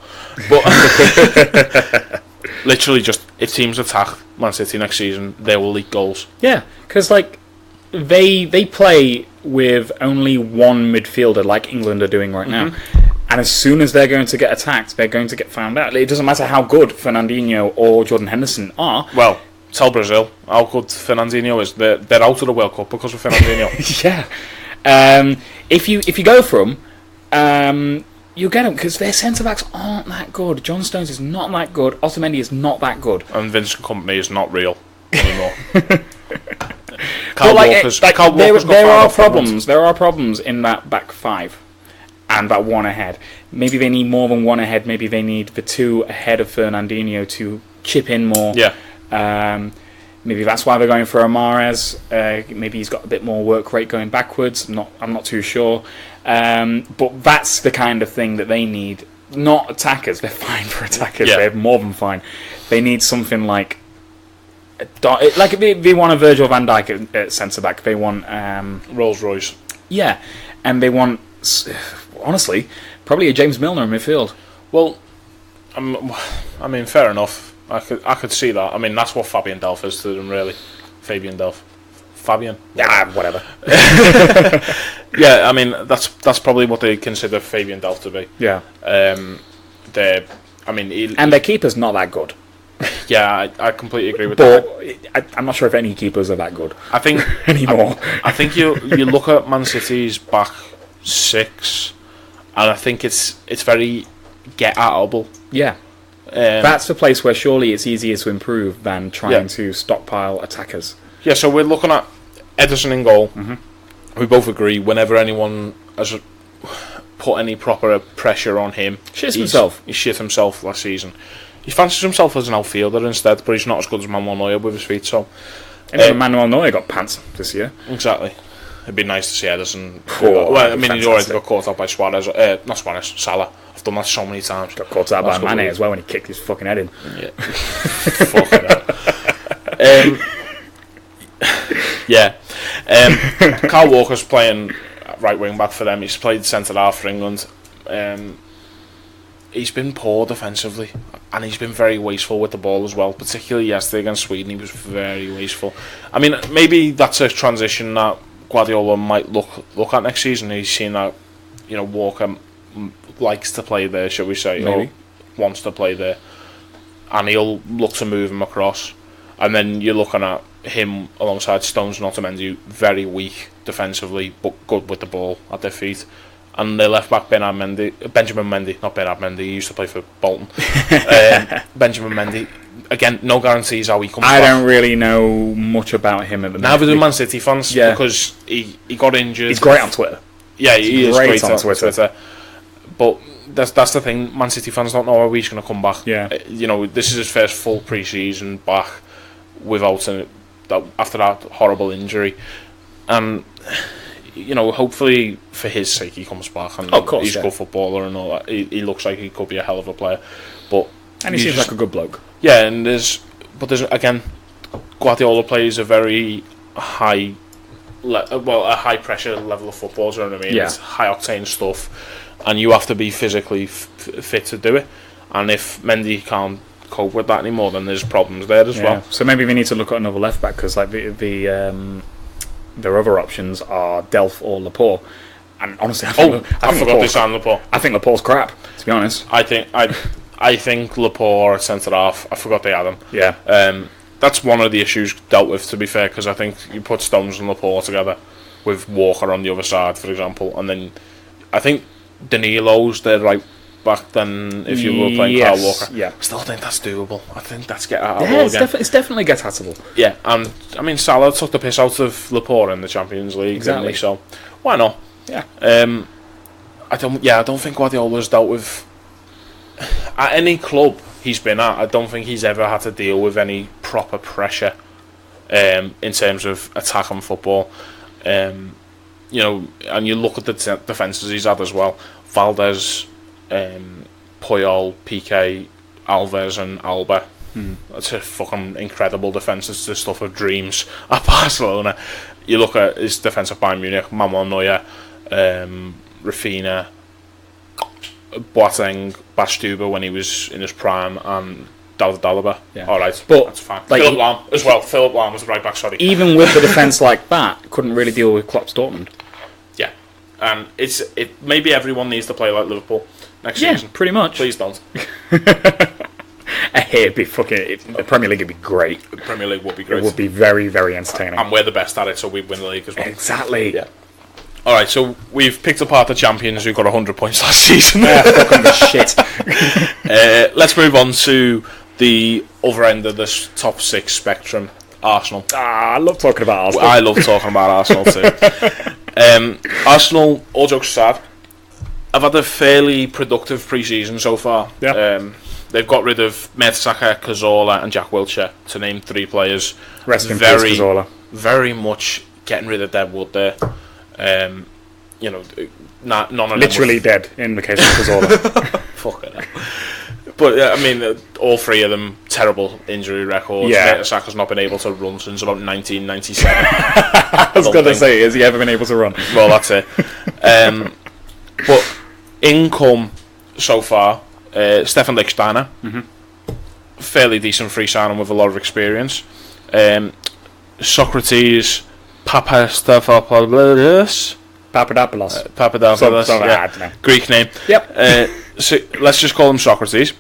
But literally just, if teams attack Man City next season, they will leak goals. Yeah, because they play with only one midfielder like England are doing right now. And as soon as they're going to get attacked, they're going to get found out. It doesn't matter how good Fernandinho or Jordan Henderson are. Well, tell Brazil how good Fernandinho is. They're out of the World Cup because of Fernandinho. Yeah. If you go for them, you'll get them because their centre-backs aren't that good. John Stones is not that good. Otamendi is not that good. And Vincent Kompany is not real anymore. There are problems. There are problems in that back 5 and that one ahead. Maybe they need more than one ahead. Maybe they need the 2 ahead of Fernandinho to chip in more. Yeah. Maybe that's why they're going for Mahrez. Maybe he's got a bit more work rate going backwards. I'm not too sure. But that's the kind of thing that they need. Not attackers. They're fine for attackers. Yeah. They're more than fine. They need something like they want a Virgil van Dijk at centre back. They want Rolls Royce. Yeah, and they want honestly probably a James Milner in midfield. Well, I mean, fair enough. I could see that. I mean, that's what Fabian Delph is to them, really. Fabian Delph. Fabian. Yeah, whatever. Yeah, I mean that's probably what they consider Fabian Delph to be. Yeah. And their keeper's not that good. Yeah, I completely agree with that. But I'm not sure if any keepers are that good. I think anymore. I think you look at Man City's back 6, and I think it's very get-atable. Yeah. That's the place where surely it's easier to improve than trying to stockpile attackers. Yeah, so we're looking at Ederson in goal. We both agree whenever anyone has put any proper pressure on him, he shit himself last season. He fancies himself as an outfielder instead, but he's not as good as Manuel Neuer with his feet. So, Manuel Neuer got pants this year. Exactly. It'd be nice to see Ederson. Cool. Well, I mean, he's already Fantastic. got caught out by Suarez. Not Suarez, Salah. I've done that so many times. Got caught out Last by couple Mane of as well when he kicked his fucking head in. Yeah. Fucking hell. Yeah. Kyle Walker's playing right wing back for them. He's played centre half for England. He's been poor defensively, and he's been very wasteful with the ball as well. Particularly yesterday against Sweden, he was very wasteful. I mean, maybe that's a transition that Guardiola might look at next season. He's seen that, you know, Walker likes to play there, shall we say, Maybe. or wants to play there, and he'll look to move him across. And then you're looking at him alongside Stones and Otamendi, very weak defensively, but good with the ball at their feet. And their left back Benjamin Mendy, not Bernard Mendy, he used to play for Bolton. Benjamin Mendy, again, no guarantees how he comes back. I don't really know much about him at the minute. Neither do Man City fans, Yeah. because he got injured. He's great on Twitter. Yeah, he is great on Twitter. Twitter. But that's the thing, Man City fans don't know how he's going to come back. Yeah. You know, this is his first full pre-season back without after that horrible injury. And, you know, hopefully for his sake he comes back, and of course, he's a good footballer and all that. He looks like he could be a hell of a player. But And he seems like a good bloke. yeah, and there's again, Guardiola plays a very high a high pressure level of football, do you know what I mean? Yeah. It's high octane stuff, and you have to be physically fit to do it. And if Mendy can't cope with that anymore, then there's problems there as well. So maybe we need to look at another left back, because like their other options are Delph or Laporte. And honestly, I forgot they signed Laporte. I think Laporte's crap, to be honest. I think Laporte at centre half. I forgot they had him. Yeah. That's one of the issues dealt with, to be fair, because I think you put Stones and Laporte together with Walker on the other side, for example, and then I think Danilo's their right back then if you were playing Kyle Walker. Yeah. I still think that's doable. I think that's get-at-able Yeah, again. it's definitely get-at-able. Yeah, and I mean, Salah took the piss out of Laporte in the Champions League, Exactly. didn't he? So why not? Yeah. I don't think Guardiola's dealt with at any club he's been at. I don't think he's ever had to deal with any proper pressure in terms of attacking football. You know, and you look at the defences he's had as well: Valdez, Puyol, Piqué, Alves, and Alba. That's a fucking incredible defence. It's the stuff of dreams at Barcelona. You look at his defence at Bayern Munich: Manuel Neuer, Rafinha, Boateng, Bastuba when he was in his prime, and David Alaba. Yeah. All right, But, that's fine. like, Philip Lahm as well. Philip Lahm was the right back. Sorry. Even with the defence like that, couldn't really deal with Klopp's Dortmund. Yeah, and maybe everyone needs to play like Liverpool next season. Pretty much. Please don't. It'd be the Premier League would be great. The Premier League would be It great. would be very, very entertaining. And we're the best at it, so we win the league as well. Exactly. Yeah. All right, so we've picked apart the champions who got 100 points last season. Fucking shit. Let's move on to the other end of this top six spectrum, Arsenal. I love talking about Arsenal. I love talking about Arsenal too. Arsenal, all jokes aside, have had a fairly productive pre-season so far. Yeah. They've got rid of Mertesacker, Cazorla and Jack Wilshere, to name three players. Rest in peace, Cazorla. Very much getting rid of Deadwood there. You know, none of them Literally dead in the case of Cazorla. Fucking hell. But I mean, all three of them terrible injury records. Yeah. Mertesacker's not been able to run since about 1997. I was going to say, has he ever been able to run? Well, that's it. But income so far, Stefan Lichtsteiner, fairly decent free signing with a lot of experience. Socrates Papadopoulos. Papadopoulos. I don't know. Greek name. Yep. So let's just call him Socrates,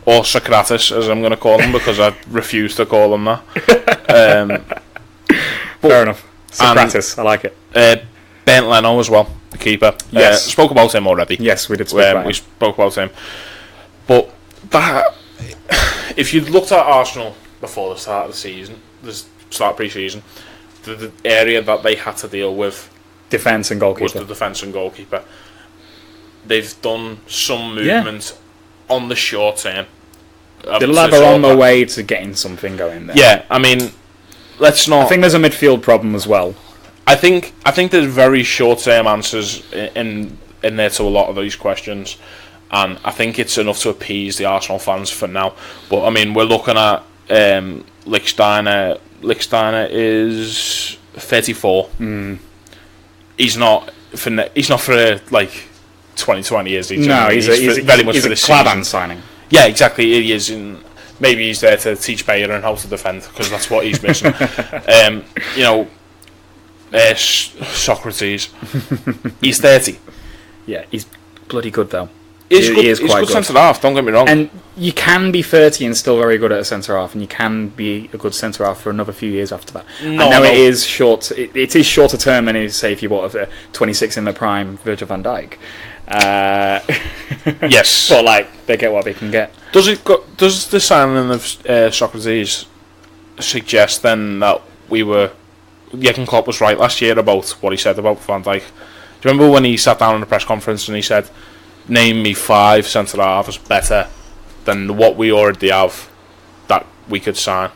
or Socrates, as I'm going to call him, because I refuse to call him that. Fair enough. Socrates, I like it. Bernd Leno as well, the keeper. Yes. Spoke about him already. Yes, we did speak about We it. spoke about him. But that, if you looked at Arsenal before the start of the season, pre-season, the area that they had to deal with Defence and was goalkeeper. the defence and goalkeeper. They've done some movement on the short term. The lad are on the way to getting something going there. Yeah, I mean, let's not. I think there's a midfield problem as well. I think there's very short-term answers in there to a lot of these questions, and I think it's enough to appease the Arsenal fans for now. But I mean, we're looking at Lichtsteiner. Lichtsteiner is 34. He's not for like 2020 is he? No, he's very much for a this Klavan season. signing. Yeah, exactly. He is. Maybe he's there to teach Bayern how to defend, because that's what he's missing. Socrates. He's 30. Yeah, he's bloody good though. He's He's quite good good. centre half. Don't get me wrong. And you can be 30 and still very good at a centre half, and you can be a good centre half for another few years after that. No, I know no. it is short. It is shorter term than say if you bought a 26 in the prime Virgil van Dijk. Yes, but like they get what they can get. Does the signing of Socrates suggest then that Jurgen Klopp was right last year about what he said about Van Dijk? Do you remember when he sat down in the press conference and he said, "Name me 5 centre halves better than what we already have that we could sign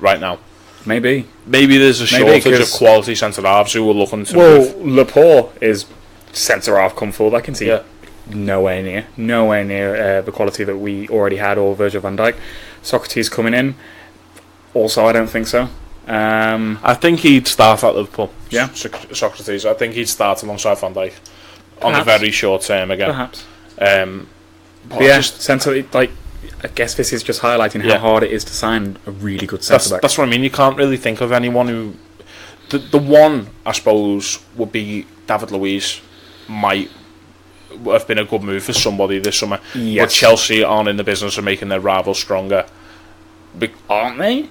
right now"? Maybe There's a shortage of quality centre halves who are looking to well, move. Laporte is centre half come fullback, can see. Yeah. Nowhere near the quality that we already had, or Virgil van Dijk. Socrates coming in, also I don't think so. I think he'd start at Liverpool. Yeah. Socrates. I think he'd start alongside Van Dijk on the Perhaps. very short term again. Perhaps. But Yeah, just, centre, like, I guess this is just highlighting how Yeah. hard it is to sign a really good centre back. that's what I mean. You can't really think of anyone who. The one I suppose would be David Luiz. Might have been a good move for somebody this summer. Yes. But Chelsea aren't in the business of making their rivals stronger. Aren't they?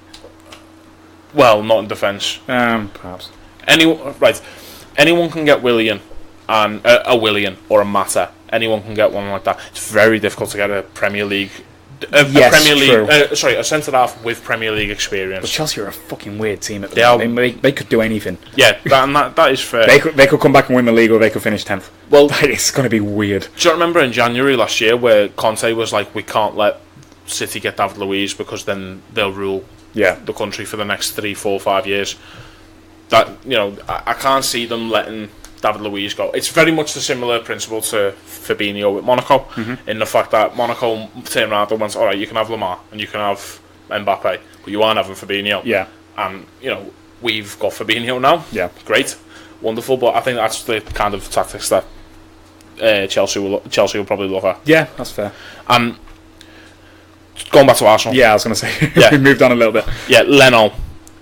Well, not in defence. Perhaps. Anyone can get Willian and a Willian or a Mata. Anyone can get one like that. It's very difficult to get a Premier League. A centre half with Premier League experience. But Chelsea are a fucking weird team at the They moment. They could do anything. Yeah, that is fair. They could come back and win the league, or they could finish 10th. Well, It's going to be weird. do you remember in January last year where Conte was like, "We can't let City get David Luiz because then they'll rule Yeah. the country for the next 3, 4, 5 years." That I can't see them letting David Luiz go. It's very much the similar principle to Fabinho with Monaco, in the fact that Monaco turned around and went, "All right, you can have Lamar and you can have Mbappe, but you aren't having Fabinho." Yeah. And we've got Fabinho now. Yeah. Great, wonderful. But I think that's the kind of tactics that Chelsea will probably look at. Yeah, that's fair. And going back to Arsenal. Yeah, I was going to say. Yeah. We moved on a little bit. Yeah, Leno,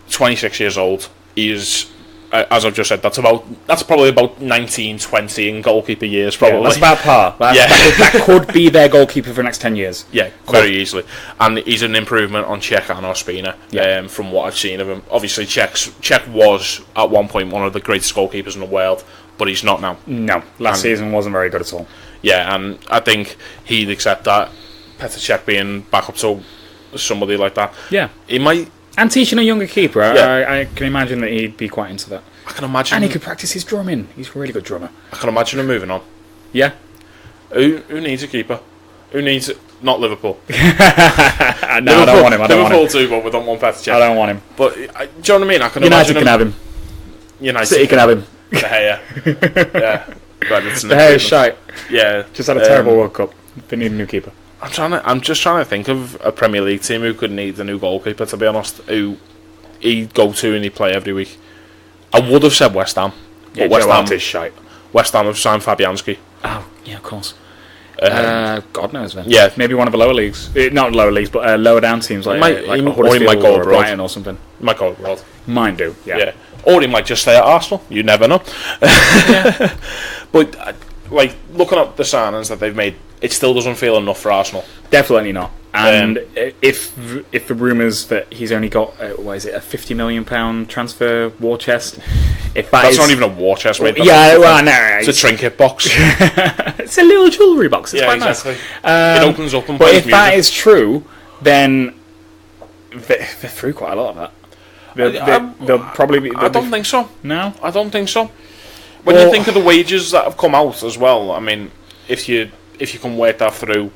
26 years old. He's, as I've just said, that's probably about 19, 20 in goalkeeper years, probably. Yeah, that's about par. That could be their goalkeeper for the next 10 years. Yeah, very easily. And he's an improvement on Cech and Ospina, from what I've seen of him. Obviously, Cech was, at one point, one of the greatest goalkeepers in the world, but he's not now. No, last season wasn't very good at all. Yeah, and I think he'd accept that. Petr Cech being back up to somebody like that. Yeah. He might... And teaching a younger keeper, Yeah. I can imagine that he'd be quite into that. I can imagine... And he could practice his drumming. He's a really good drummer. I can imagine him moving on. Yeah. Who needs a keeper? Who needs it? Not Liverpool. No, I don't want him. Liverpool too, but we don't want Petr Cech. I don't want him. But do you know what I mean? I can United imagine can have him. United City can have him. De Gea. Yeah. But it's The hair is shite. Yeah. Just had a terrible World Cup. They need a new keeper. I'm just trying to think of a Premier League team who could need a new goalkeeper, to be honest, who he'd go to and he'd play every week. I would have said West Ham. But West Ham have signed Fabianski. Oh, yeah, of course. God knows then. Yeah. Maybe one of the lower leagues. Not lower leagues, but lower down teams like He Huddersfield might go or abroad. Brighton or something. He might go abroad. Mine do, yeah. Or he might just stay at Arsenal. You never know. But looking at the signings that they've made, it still doesn't feel enough for Arsenal. Definitely not. And if the rumours that he's only got a £50 million transfer war chest, That's not even a war chest, mate. No, It's a trinket box. It's a little jewellery box. It's quite exactly. nice. It opens up and but plays if that music. is true, then they're through quite a lot of that. They'll probably be. I don't think so. No, I don't think so. When you think of the wages that have come out as well, I mean, if you can work that through,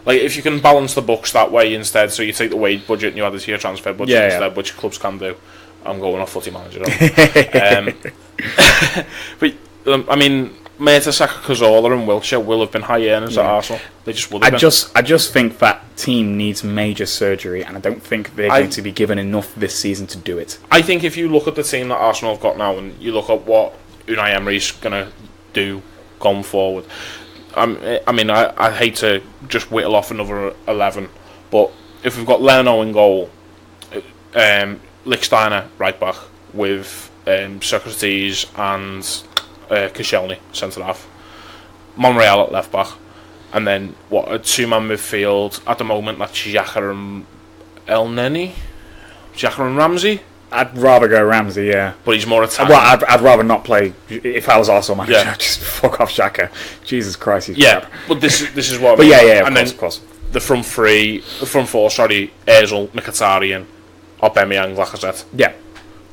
if you can balance the books that way instead, so you take the wage budget and you add it to your transfer budget instead, which clubs can do, I'm going off Footy Manager. But I mean, Mertesacker, Cazorla and Wilshere will have been high earners at Arsenal. They just would have been. I just think that team needs major surgery, and I don't think they're going to be given enough this season to do it. I think if you look at the team that Arsenal have got now, and you look at what Unai Emery's going to do going forward, I mean, I hate to just whittle off another 11, but if we've got Leno in goal, Lichtsteiner right back with Socrates and Koscielny centre half, Monreal at left back, and then a two-man midfield at the moment. That's Xhaka and El Neni, Xhaka and Ramsey. I'd rather go Ramsey, yeah, but he's more attacking. Well, I'd rather not play. If I was Arsenal manager, I'd just fuck off Xhaka. Jesus Christ, he's crap. But this is what. But yeah, of course. The front four, Özil, Mkhitaryan, Aubameyang, Lacazette. Yeah,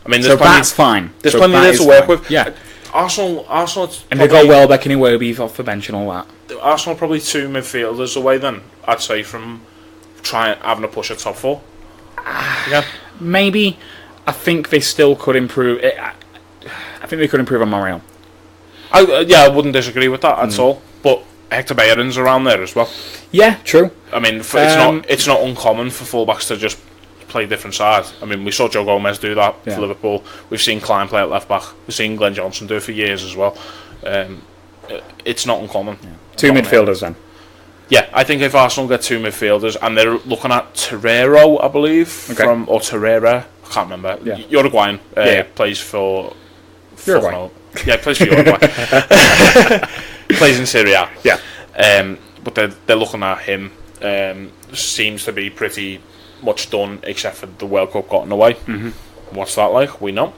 I mean, that's fine. There's plenty there to work with. Yeah. Arsenal, and they've got Welbeck and Iwobi off the bench and all that. Arsenal are probably two midfielders away then, I'd say, from having a push at top four. Yeah, maybe. I think they still could improve. I think they could improve on Monreal. I wouldn't disagree with that at all. But Hector Bellerin's around there as well. Yeah, true. I mean, it's not uncommon for fullbacks to just play different sides. I mean, we saw Joe Gomez do that for Liverpool. We've seen Klein play at left back. We've seen Glenn Johnson do it for years as well. It's not uncommon. Yeah. Two midfielders then. Yeah, I think if Arsenal get two midfielders, and they're looking at Torreira, I believe, or Torreira, I can't remember. Yeah. Uruguayan plays for Uruguay. Plays for Uruguay. Plays in Serie A. Yeah. But they're looking at him. Seems to be pretty much done, except for the World Cup got in the way. Mm-hmm. What's that like? We know.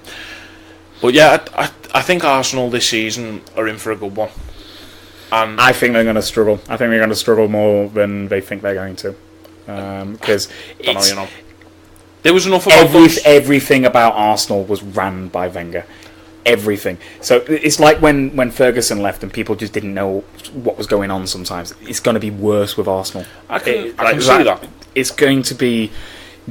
But yeah, I think Arsenal this season are in for a good one. And I think they're going to struggle. I think they're going to struggle more than they think they're going to. Because there was enough about everything about Arsenal was ran by Wenger. Everything. So it's like when Ferguson left and people just didn't know what was going on sometimes. It's going to be worse with Arsenal. I can see that. It's going to be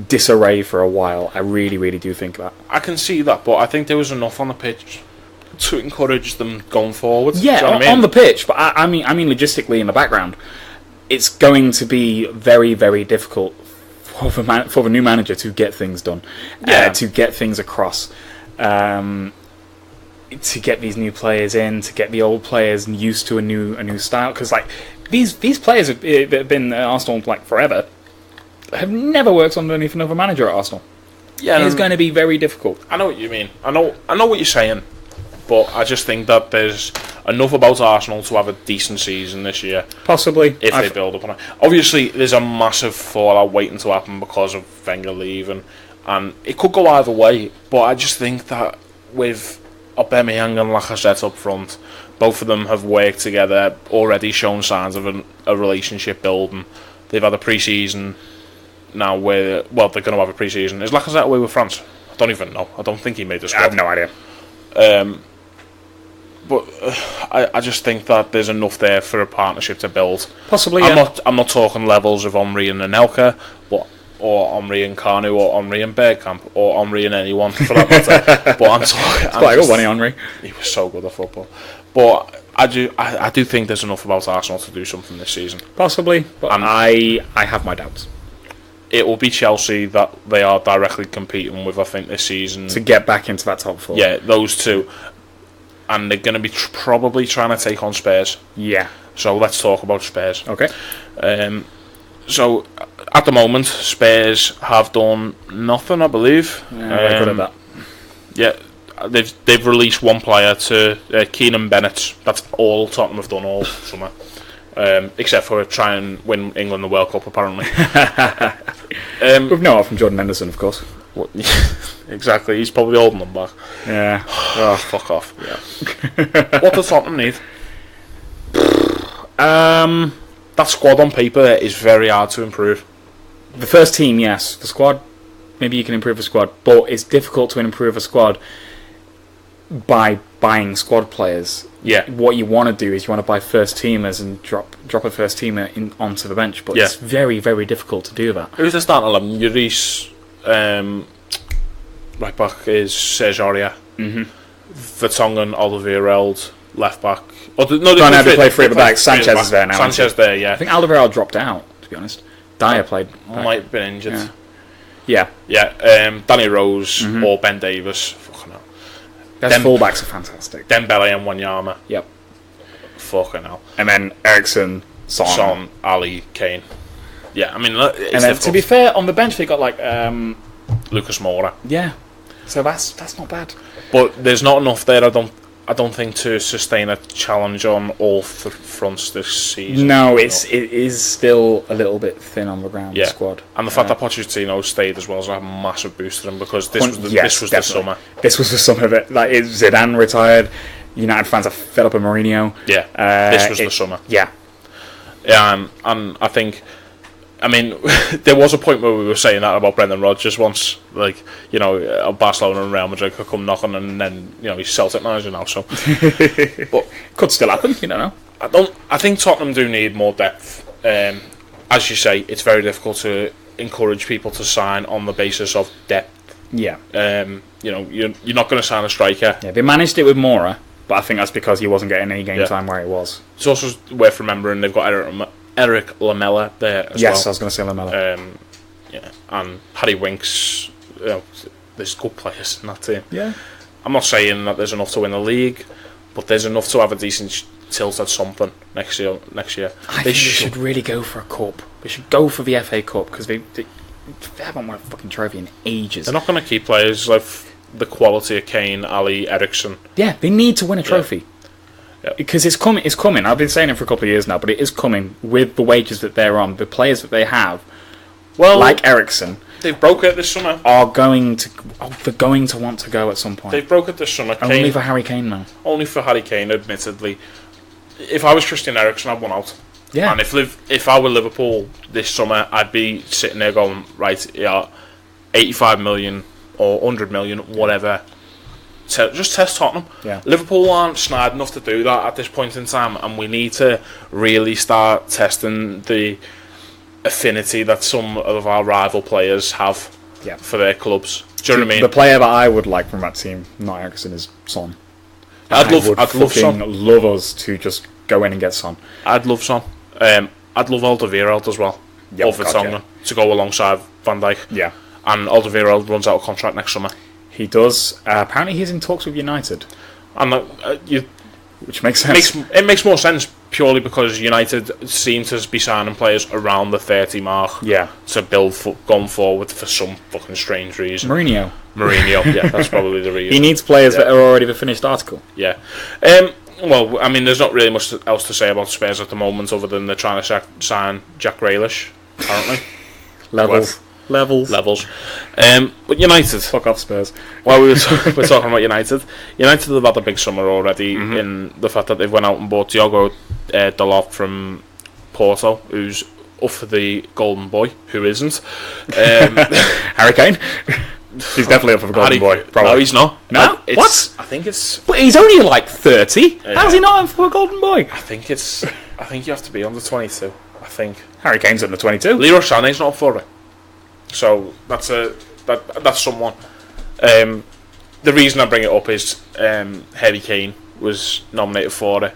disarray for a while. I really, really do think that. I can see that, but I think there was enough on the pitch to encourage them going forward. Yeah, on the pitch, but I mean logistically in the background, it's going to be very, very difficult for the new manager to get things done, to get things across, to get these new players in, to get the old players used to a new style. Because like these players have been at Arsenal like forever, have never worked underneath another manager at Arsenal. Yeah, it's going to be very difficult. I know what you mean. I know what you're saying. But I just think that there's enough about Arsenal to have a decent season this year. Possibly. If they build upon it. Obviously, there's a massive fallout waiting to happen because of Wenger leaving. And it could go either way. But I just think that with Aubameyang and Lacazette up front, both of them have worked together, already shown signs of a relationship building. They've had a pre-season now where... Well, they're going to have a pre-season. Is Lacazette away with France? I don't even know. I don't think he made the squad. I have no idea. But I just think that there's enough there for a partnership to build. Possibly, I'm not talking levels of Henry and Anelka, or Henry and Kanu, or Henry and Bergkamp, or Henry and anyone for that matter. But I'm talking. It's quite a good one, Henry. He was so good at football. But I do think there's enough about Arsenal to do something this season. Possibly, but I have my doubts. It will be Chelsea that they are directly competing with, I think, this season. To get back into that top four. Yeah, those two. And they're going to be probably trying to take on Spurs. Yeah. So let's talk about Spurs. Okay. So at the moment, Spurs have done nothing, I believe. Yeah, they're good at that. Yeah, they've released one player to Keenan Bennett. That's all Tottenham have done all summer, except for try and win England the World Cup, apparently. With no help from Jordan Henderson, of course. Exactly, he's probably holding them back. Yeah. Oh, fuck off. Yeah. What does Tottenham need? That squad on paper is very hard to improve. The first team, yes. The squad, maybe you can improve the squad, but it's difficult to improve a squad by buying squad players. Yeah. What you want to do is you want to buy first teamers and drop a first teamer onto the bench, but it's very, very difficult to do that. Who's the starting 11? Lloris, right back is Serge Aurier. Vertonghen, Alderweireld, left back. Oh, no, they play three at the back. Sanchez is there now. Sanchez there, yeah. I think Alderweireld dropped out, to be honest. Dyer played. Might have been injured. Yeah. Danny Rose or Ben Davis. Fucking hell. Their fullbacks are fantastic. Dembele and Wanyama. Yep. Fucking hell. And then Eriksen, Son, Ali, Kane. Yeah, I mean, it's and then, difficult. to be fair, on the bench they got like Lucas Moura. Yeah. So that's not bad. But there's not enough there. I don't think to sustain a challenge on all fronts this season. No, it is still a little bit thin on the ground. The squad, and the fact that Pochettino stayed as well is a massive boost to them because this was the summer. This was the summer that Zidane retired. United fans are fed up with Mourinho. Yeah, this was the summer. Yeah, and I think. I mean, there was a point where we were saying that about Brendan Rodgers once, like, you know, Barcelona and Real Madrid could come knocking, and then, you know, he's Celtic manager now, so. But could still happen, you don't know. I think Tottenham do need more depth. As you say, it's very difficult to encourage people to sign on the basis of depth. Yeah. You know, you're not going to sign a striker. Yeah, they managed it with Moura, but I think that's because he wasn't getting any game time where he was. It's also worth remembering they've got Eric Lamela there as well. Yes, I was going to say Lamela. And Harry Winks. You know, there's good players in that team. Yeah. I'm not saying that there's enough to win the league, but there's enough to have a decent tilt at something next year. I think they should really go for a cup. They should go for the FA Cup because they haven't won a fucking trophy in ages. They're not going to keep players like the quality of Kane, Ali, Eriksen. Yeah, they need to win a trophy. Yeah. Because it's coming. I've been saying it for a couple of years now, but it is coming with the wages that they're on, the players that they have. Well, like Eriksen, they've broke it this summer. They're going to want to go at some point. They've broke it this summer. Only for Harry Kane now. Only for Harry Kane, admittedly. If I was Christian Eriksen, I'd want out. Yeah. And if I were Liverpool this summer, I'd be sitting there going, right, 85 million or 100 million, whatever. Just test Tottenham. Yeah. Liverpool aren't snide enough to do that at this point in time, and we need to really start testing the affinity that some of our rival players have for their clubs. Do you know what I mean? The player that I would like from that team, not Eriksen, is Son. I'd love Son. Love us to just go in and get Son. I'd love Son. I'd love Alderweireld as well. Over Vertonghen to go alongside Van Dijk. Yeah. And Alderweireld runs out of contract next summer. He does. Apparently, he's in talks with United, and which makes sense. It makes more sense purely because United seem to be signing players around the 30 mark. Yeah. To build going forward for some fucking strange reason. Mourinho. Yeah, that's probably the reason. He needs players that are already the finished article. Yeah. Well, I mean, there's not really much else to say about Spurs at the moment other than they're trying to sign Jack Grealish, apparently. Levels. But United. Fuck off Spurs. Well, we're talking about United. United have had a big summer already in the fact that they've went out and bought Diogo Dalot from Porto, who's up for the Golden Boy. Who isn't? Harry Kane? He's definitely up for the Golden Boy. Probably. No, he's not. No? What? I think it's... But he's only like 30. How's he not up for a Golden Boy? I think you have to be under 22. I think. Harry Kane's under 22. Leroy Sané's not up for it. So that's someone. The reason I bring it up is Harry Kane was nominated for it,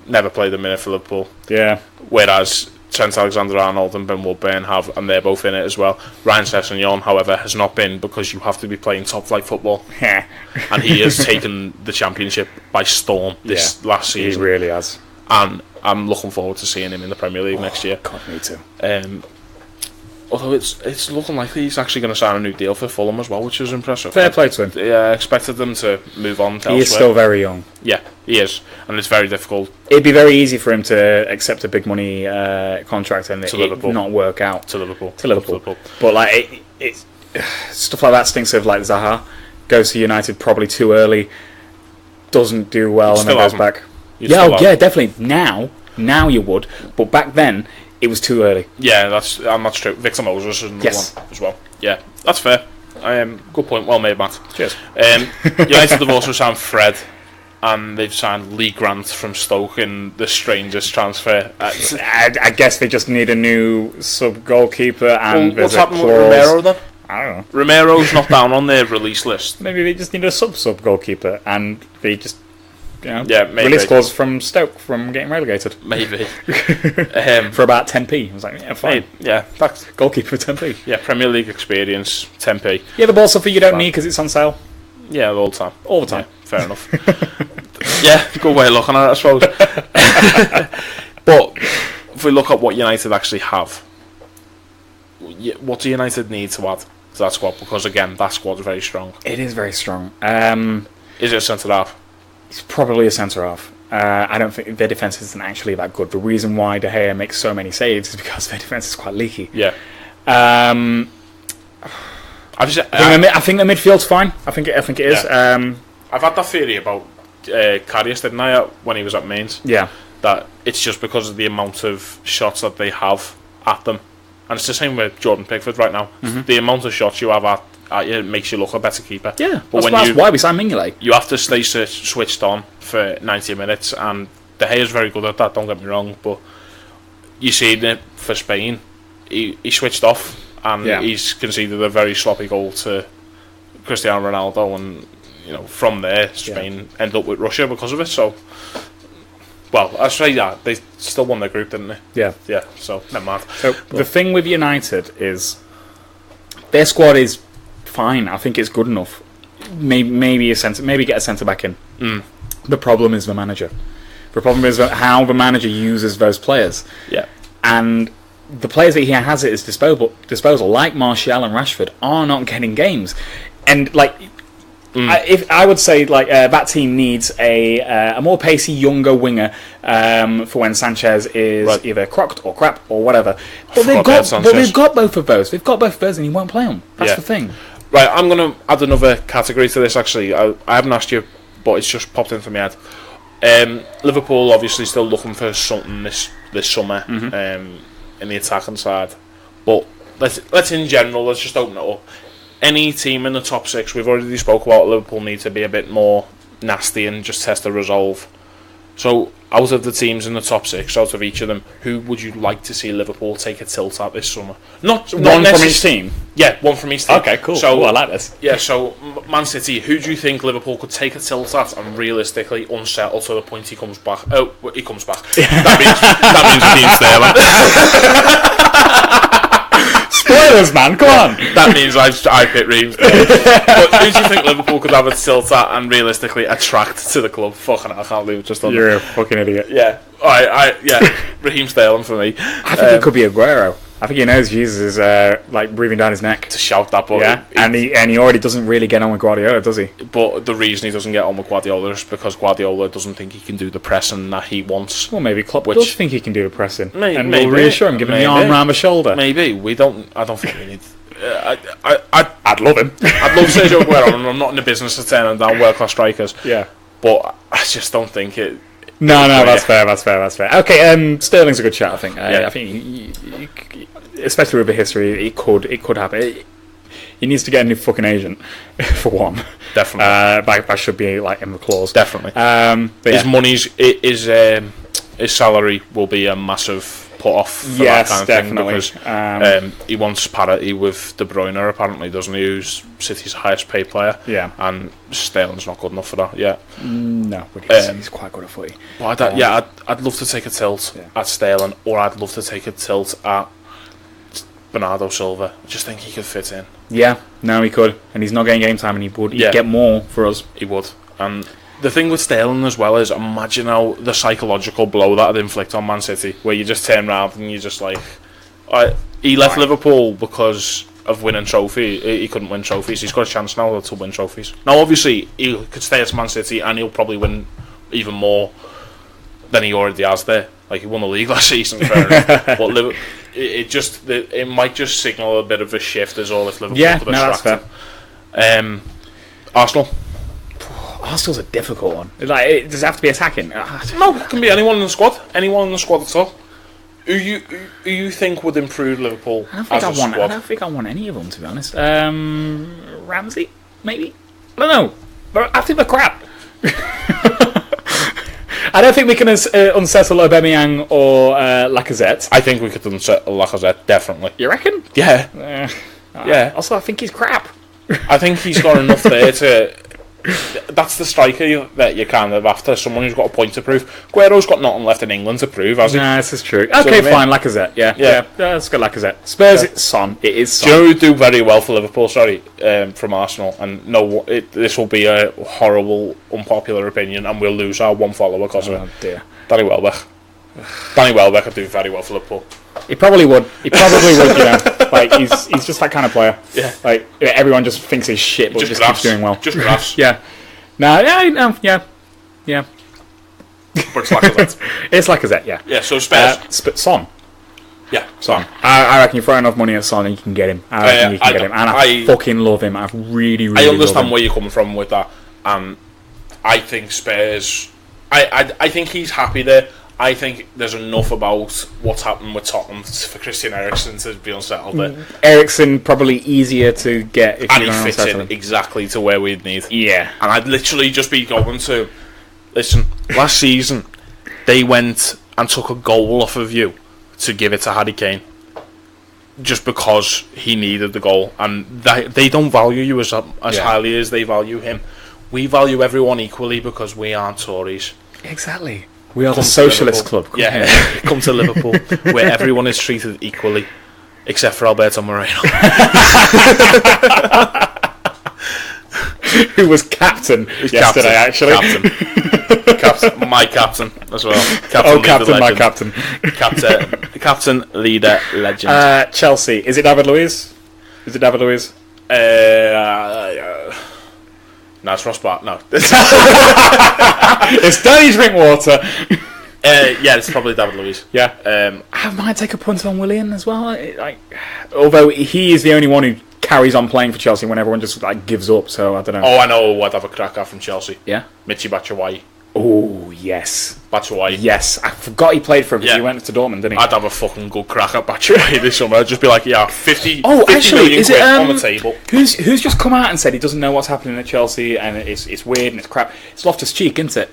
never played a minute for Liverpool. Yeah. Whereas Trent Alexander-Arnold and Ben Woodburn have, and they're both in it as well. Ryan Sessegnon, however, has not been because you have to be playing top flight football, and he has taken the championship by storm this last season. He really has, and I'm looking forward to seeing him in the Premier League next year. God, me too. Although it's looking like he's actually going to sign a new deal for Fulham as well, which is impressive. Fair play to him. Yeah, I expected them to move on elsewhere. He is still very young. Yeah, he is, and it's very difficult. It'd be very easy for him to accept a big money contract and it not work out. To Liverpool. But like it's stuff like that stinks of like Zaha goes to United probably too early, doesn't do well, and then goes back. Yeah, definitely. Now you would, but back then. It was too early. Yeah, that's true. Victor Moses is another one as well. Yeah, that's fair. Good point. Well made, Matt. Cheers. United have also signed Fred, and they've signed Lee Grant from Stoke in the strangest transfer. I guess they just need a new sub goalkeeper and what's happened with Romero then? I don't know. Romero's not down on their release list. Maybe they just need a sub goalkeeper, and they just, Maybe. release clause from Stoke from getting relegated. Maybe. For about 10p. I was like, yeah, fine. That's Goalkeeper for 10p. Premier League experience, 10p. Yeah, the ball stuff you don't need because it's on sale. Yeah, all the time. All the time. Yeah, fair enough. Good way of looking at it, I suppose. But if we look at what United actually have, what do United need to add to that squad? Because again, that squad's very strong. It is very strong. Is it a centre half? It's probably a centre half. I don't think their defence isn't actually that good. The reason why De Gea makes so many saves is because their defence is quite leaky. Yeah. I think the midfield's fine. I think it is. Yeah. I've had that theory about Karius, didn't I, when he was at Mainz? Yeah. That it's just because of the amount of shots that they have at them. And it's the same with Jordan Pickford right now. Mm-hmm. The amount of shots you have at you makes you look a better keeper. Yeah, but that's why we signed Mignolet. You have to stay switched on for 90 minutes, and De Gea is very good at that, don't get me wrong, but you see it for Spain, he switched off, and he's conceded a very sloppy goal to Cristiano Ronaldo, and from there, Spain end up with Russia because of it, so... Well, I say that they still won their group, didn't they? Yeah. Yeah, so never mind. So the thing with United is their squad is fine. I think it's good enough. Maybe get a centre back in. The problem is the manager. The problem is how the manager uses those players. Yeah. And the players that he has at his disposal, like Martial and Rashford, are not getting games. And I would say that team needs a more pacey, younger winger for when Sanchez is either crocked or crap or whatever. But they've got both of those. They've got both of those, and he won't play them. That's the thing. Right, I'm going to add another category to this. Actually, I haven't asked you, but it's just popped into my head. Liverpool obviously still looking for something this summer in the attacking side, but let's in general let's just open it up. Any team in the top six, we've already spoke about Liverpool need to be a bit more nasty and just test the resolve. So, out of the teams in the top six, out of each of them, who would you like to see Liverpool take a tilt at this summer? Not one from each team? Yeah, one from each team. Okay, cool. So, I like this. Yeah, so Man City, who do you think Liverpool could take a tilt at and realistically unsettle to the point he comes back? Oh, he comes back. That means Spoilers, man, come on. That means I pick Reeves. But who do you think Liverpool could have a tilt at and realistically attract to the club? Fucking hell, I can't believe it just done. You're a fucking idiot. Yeah. Raheem Sterling for me. I think it could be Aguero. I think he knows Jesus is breathing down his neck to shout that, but and he already doesn't really get on with Guardiola, does he? But the reason he doesn't get on with Guardiola is because Guardiola doesn't think he can do the pressing that he wants. Well, maybe Klopp does think he can do the pressing, and maybe, we'll reassure him, give him the arm round the shoulder. Maybe I don't think we need. I'd love him. I'd love Sergio Aguero, and I'm not in the business of turning down world-class strikers. Yeah, but I just don't think it. No, that's fair. Okay, Sterling's a good shot. I think. I think, especially with the history, it could happen. He needs to get a new fucking agent for one. Definitely. That should be in the clause. Definitely. His salary will be a massive put off for that kind of definitely. Thing because he wants parity with De Bruyne, apparently, doesn't he? Who's City's highest paid player. Yeah. And Sterling's not good enough for that. Yeah. No, but he's quite good at footy. But I'd love to take a tilt at Sterling, or I'd love to take a tilt at Bernardo Silva. I just think he could fit in. Yeah, no, he could, and he's not getting game time, and he would. He'd get more for us. He would, and the thing with Sterling as well is, imagine how the psychological blow that would inflict on Man City, where you just turn around and you're just like, he left Liverpool because of winning trophy. He couldn't win trophies. He's got a chance now to win trophies. Now, obviously, he could stay at Man City and he'll probably win even more than he already has there. Like, he won the league last season, fair enough. But it might just signal a bit of a shift as all if Liverpool could attract him. Arsenal. Arsenal's a difficult one. Does it have to be attacking? No, it can be anyone in the squad. Anyone in the squad at all. Who you think would improve Liverpool as a squad? I don't think I want any of them, to be honest. Ramsey, maybe? I don't know. I think they're crap. I don't think we can unsettle Aubameyang or Lacazette. I think we could unsettle Lacazette, definitely. You reckon? Yeah. Yeah. Also, I think he's crap. I think he's got enough there to. That's the striker that you're kind of after. Someone who's got a point to prove. Guerrero's got nothing left in England to prove, has he? Nah, this is true. what Okay, I mean? fine. Lacazette. Yeah, let's go Lacazette. Spurs, it's Son. It is Son. Do you know who do very well for Liverpool? Sorry, from Arsenal, and no, this will be a horrible, unpopular opinion, and we'll lose our one follower because of Oh it. dear. Danny Welbeck. Danny Welbeck would do very well for Liverpool. He probably would. He probably would. You know, like he's just that kind of player. Yeah. Like everyone just thinks he's shit, but just keeps doing well. Just grass. Yeah. No. Yeah. But it's Lacazette. It's Lacazette. Yeah. Yeah. So Spurs. Son. Yeah. Son. I reckon you throw enough money at Son and you can get him. I reckon you can get him, and I fucking love him. I really I understand love him. where you're coming from with that. I think Spurs. I think he's happy there. I think there's enough about what's happened with Tottenham for Christian Eriksen to be unsettled there. Eriksen probably easier to get if And you he don't fits settle in him. exactly to where we'd need. Yeah. And I'd literally just be going to... Listen, last season, they went and took a goal off of you to give it to Harry Kane. Just because he needed the goal. And they don't value you as highly as they value him. We value everyone equally because we aren't Tories. Exactly. We are the socialist club. Come Yeah, here. come to Liverpool, where everyone is treated equally, except for Alberto Moreno. Who was captain yesterday, actually. Captain. My captain as well. My captain. Captain, leader, legend. Chelsea. Is it David Luiz? No, it's Ross Bart. No. It's Danny Drinkwater. Yeah, it's probably David Luiz. Yeah. I might take a punt on Willian as well. Although he is the only one who carries on playing for Chelsea when everyone just gives up. So I don't know. Oh, I know. I'd have a cracker from Chelsea. Yeah. Michi Batshuayi. Oh yes. Batshuayi. Yes. I forgot he played for him because Yeah. he went to Dortmund, didn't he? I'd have a fucking good crack at Batshuayi this summer. I'd just be like, yeah, 50. Oh, 50 actually, million is quid it on the table? Who's just come out and said he doesn't know what's happening at Chelsea and it's weird and it's crap? It's Loftus-Cheek, isn't it?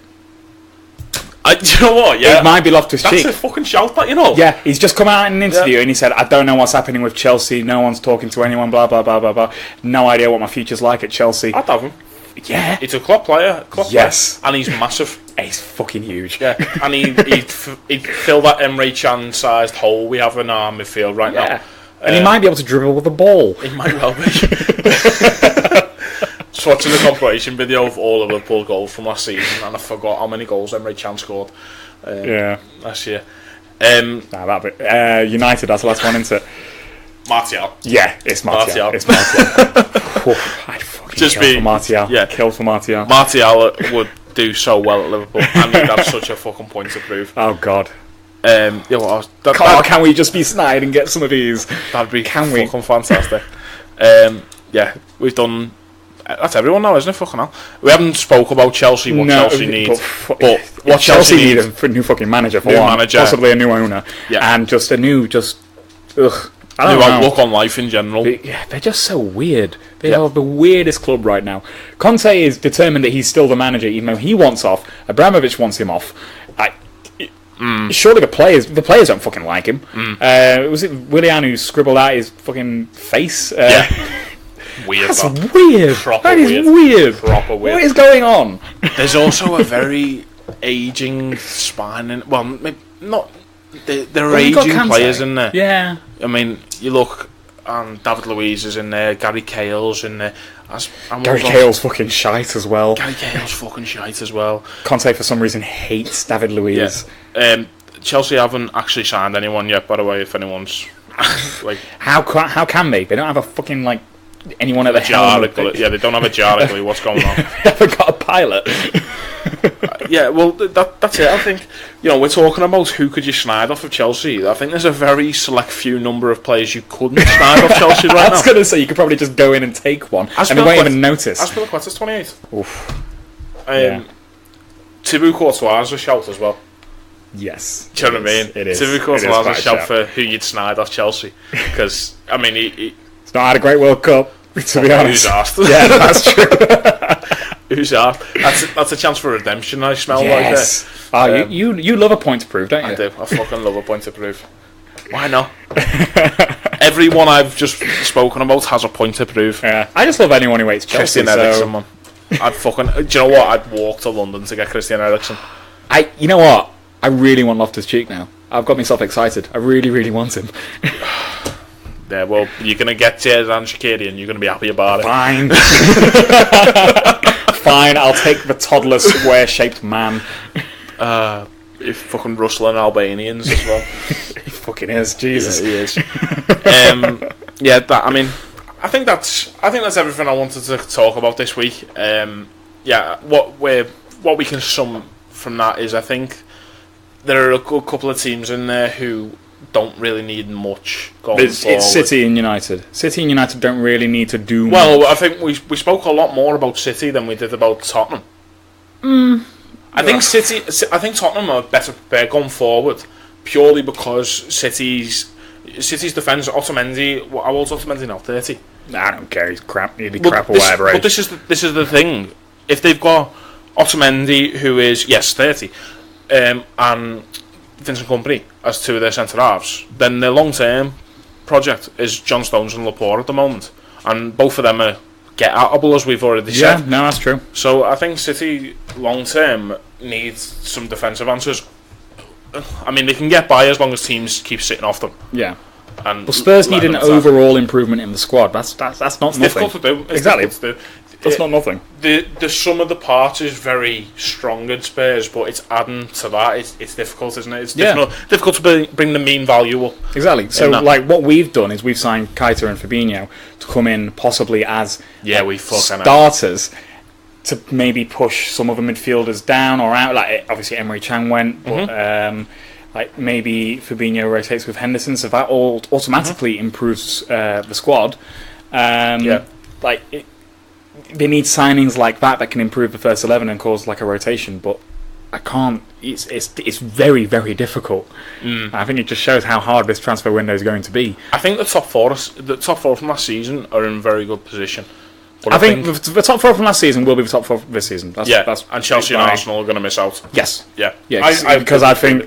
Do you know what? Yeah, It might be Loftus-Cheek. that's a fucking shout, that, you know. Yeah, he's just come out in an interview and he said, I don't know what's happening with Chelsea, no one's talking to anyone, blah, blah, blah, blah, blah. No idea what my future's like at Chelsea. I'd have him. Yeah. He's a Klopp player. Yes. And he's massive. He's fucking huge. Yeah, and he'd fill that Emre Can-sized hole we have in our midfield right now. Yeah. And he might be able to dribble with the ball. He might well be. Just watching the compilation video of all of Liverpool goals from last season, and I forgot how many goals Emre Can scored Yeah. last year. Nah, United, that's the last one, isn't it? Martial. Yeah, it's Martial. Martial. It's Martial. I'd fucking Just kill be- for Martial. yeah. Kill for Martial. Martial would do so well at Liverpool, and he'd have such a fucking point to prove. Oh, God. Yeah, well, Can we just be snide and get some of these? that'd be Can we? fucking fantastic. Yeah, we've done... That's everyone now, isn't it? Fucking hell. We haven't spoke about Chelsea, what Chelsea needs. But what Chelsea need needs... a new fucking manager for New one. manager. Possibly a new owner. Yeah. And just a new, ugh. I New don't know. outlook on life in general. They're just so weird. They Yeah. are the weirdest club right now. Conte is determined that he's still the manager, even though he wants off. Abramovich wants him off. Surely the players don't fucking like him. Was it Willian who scribbled out his fucking face? Yeah. Weird. That's That. weird. Proper That is weird. weird. Proper weird. What is going on? There's also a very aging spine. Well, maybe not. There are Well, you've got aging Kante. players in there. Yeah. I mean, you look, and David Luiz is in there. Gary Cale's in there. Gary Cale's fucking shite as well. Gary Cale's fucking shite as well. Conte, for some reason, hates David Luiz. Yeah. Chelsea haven't actually signed anyone yet, by the way. If anyone's like How can they? They don't have a fucking anyone at the helm. yeah, they don't have a jar. What's going on? They haven't got a pilot. Yeah, well, that's it. I think, we're talking about who could you snide off of Chelsea. I think there's a very select few number of players you couldn't snide off Chelsea right I now. was going to say, you could probably just go in and take one, and they won't even notice. Azpilicueta's 28. Oof. Yeah. Thibaut Courtois is a shout as well. Yes. Do you know what I mean? It is. Thibaut It Courtois is is a quite shout for who you'd snide off Chelsea. Because, I mean, It's not had a great World Cup, to be honest. who's asked? Yeah, that's true. Who's asked? That's a chance for redemption, I smell Yes. like You love a point to prove, don't you? I do. I fucking love a point to prove. Why not? Everyone I've just spoken about has a point to prove. Yeah. I just love anyone who hates Chelsea. Christian Eriksen, man. I'd fucking... Do you know what? I'd walk to London to get Christian Eriksen. You know what? I really want Loftus-Cheek now. I've got myself excited. I really, really want him. Yeah, well, you're going to get Xherdan Shaqiri and you're going to be happy about it. Fine. Fine, I'll take the toddler square-shaped man. He's fucking rustling Albanians as well. He fucking is, Jesus. Yeah, he is. I think that's everything I wanted to talk about this week. What we can sum from that is I think there are a good couple of teams in there who don't really need much going forward. It's City and United. City and United don't really need to do much. Well, I think we spoke a lot more about City than we did about Tottenham. I think Tottenham are better prepared going forward purely because City's defence. Otamendi, how old's Otamendi now? 30. I don't care. He's crap. He'd be crap or whatever. But this is the thing. If they've got Otamendi, who is 30, and Vincent Kompany as two of their centre halves, then their long term project is John Stones and Laporte at the moment, and both of them are get-outable, as we've already said. Yeah, no, that's true. So I think City long term needs some defensive answers. I mean, they can get by as long as teams keep sitting off them. Yeah. And well, Spurs need an overall improvement in the squad. That's not nothing. Difficult to do. Exactly. That's not nothing. The sum of the parts is very strong in Spurs, but it's adding to that. It's difficult, isn't it? It's difficult to bring the mean value up. Exactly. So, what we've done is we've signed Keita and Fabinho to come in possibly as starters to maybe push some of the midfielders down or out. Like obviously Emery Chan went, but maybe Fabinho rotates with Henderson, so that all automatically improves the squad. They need signings like that can improve the first 11 and cause like a rotation, but I can't. It's very, very difficult. I think it just shows how hard this transfer window is going to be. I think the top four from last season are in very good position. But I think the top four from last season will be the top four this season. And Chelsea and Arsenal are going to miss out. Yes. Yeah. Because I think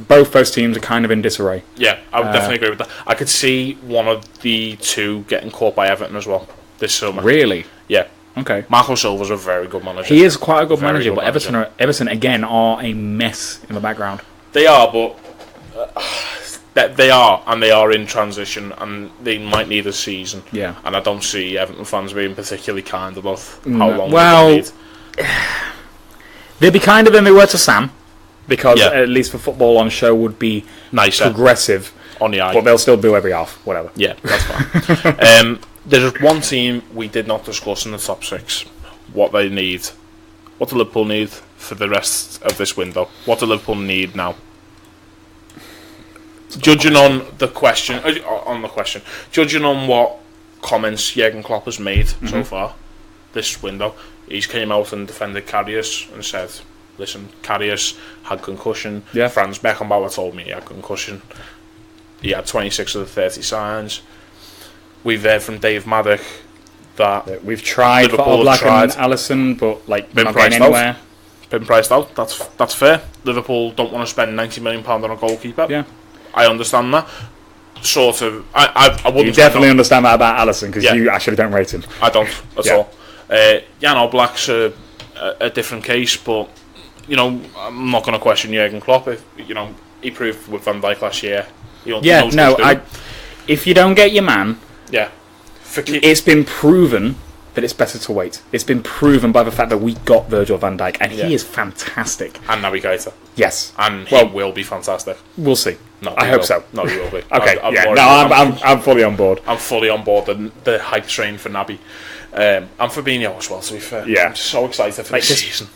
both those teams are kind of in disarray. Yeah, I would definitely agree with that. I could see one of the two getting caught by Everton as well this summer. Really? Yeah. Okay. Marco Silva's a very good manager. He is quite a good manager, but Everton again are a mess in the background. They are, but they are in transition, and they might need a season. Yeah. And I don't see Everton fans being particularly kind about how long they need. They'd be kinder than they were to Sam, because at least the football on show would be nicer, progressive on the eye. But they'll still do every half, whatever. Yeah, that's fine. There's one team we did not discuss in the top six. What they need. What do Liverpool need for the rest of this window? What do Liverpool need now? Judging on the question, judging on what comments Jurgen Klopp has made so far this window, he's came out and defended Karius and said, listen, Karius had concussion. Yeah. Franz Beckenbauer told me he had concussion. He had 26 of the 30 signs. We've heard from Dave Maddock that we've tried Liverpool for Oblak and Alisson, but been not going anywhere. Been priced out. That's fair. Liverpool don't want to spend £90 million on a goalkeeper. Yeah, I understand that. Sort of. I wouldn't. You definitely understand that about Alisson because you actually don't rate him. I don't at all. Jan Oblak's a different case, but I'm not going to question Jurgen Klopp. If he proved with Van Dijk last year. If you don't get your man, it's been proven that it's better to wait. It's been proven by the fact that we got Virgil van Dijk, and he is fantastic. And Naby Keita. Yes. And he will be fantastic. We'll see. No, I hope so. No, he will be. Okay, I'm fully on board. I'm fully on board the hype train for Naby. And Fabinho as well, to be fair. Yeah. I'm just so excited for this season.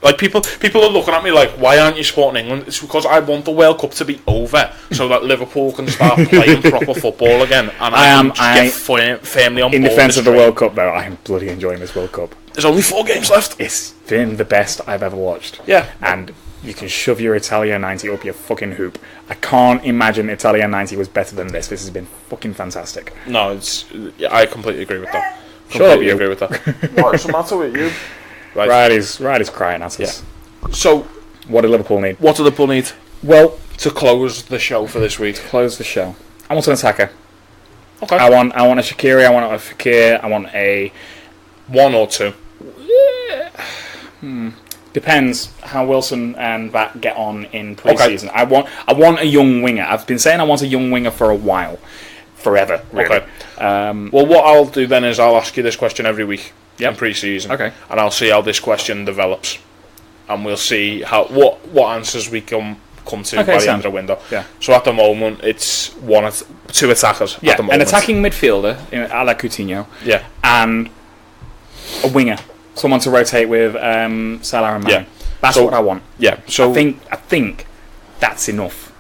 Like people are looking at me like, why aren't you supporting England? It's because I want the World Cup to be over so that Liverpool can start playing proper football again. And I am get firmly on board. In defence of the World Cup, though, I am bloody enjoying this World Cup. There's only 4 games left. It's been the best I've ever watched. Yeah. And you can shove your Italia 90 up your fucking hoop. I can't imagine Italia 90 was better than this. This has been fucking fantastic. No, I completely agree with that. Agree with that. What's the matter with you? Right is crying at us. Yeah. So, what do Liverpool need? What do Liverpool need? Well, To close the show for this week. Close the show. I want an attacker. Okay. I want a Shaqiri. I want a Fekir. I want a 1 or 2. Depends how Wilson and that get on in pre-season. I want a young winger. I've been saying I want a young winger for a while, forever. Really. Okay. Well, what I'll do then is I'll ask you this question every week in pre-season. Okay. And I'll see how this question develops, and we'll see how what answers we come to by the end of the window. Yeah. So at the moment, it's 2 attackers. Yeah. At the moment. An attacking midfielder, a la Coutinho. Yeah. And a winger. Someone to rotate with Salah and Mane. Yeah. That's what I want. Yeah. So I think that's enough.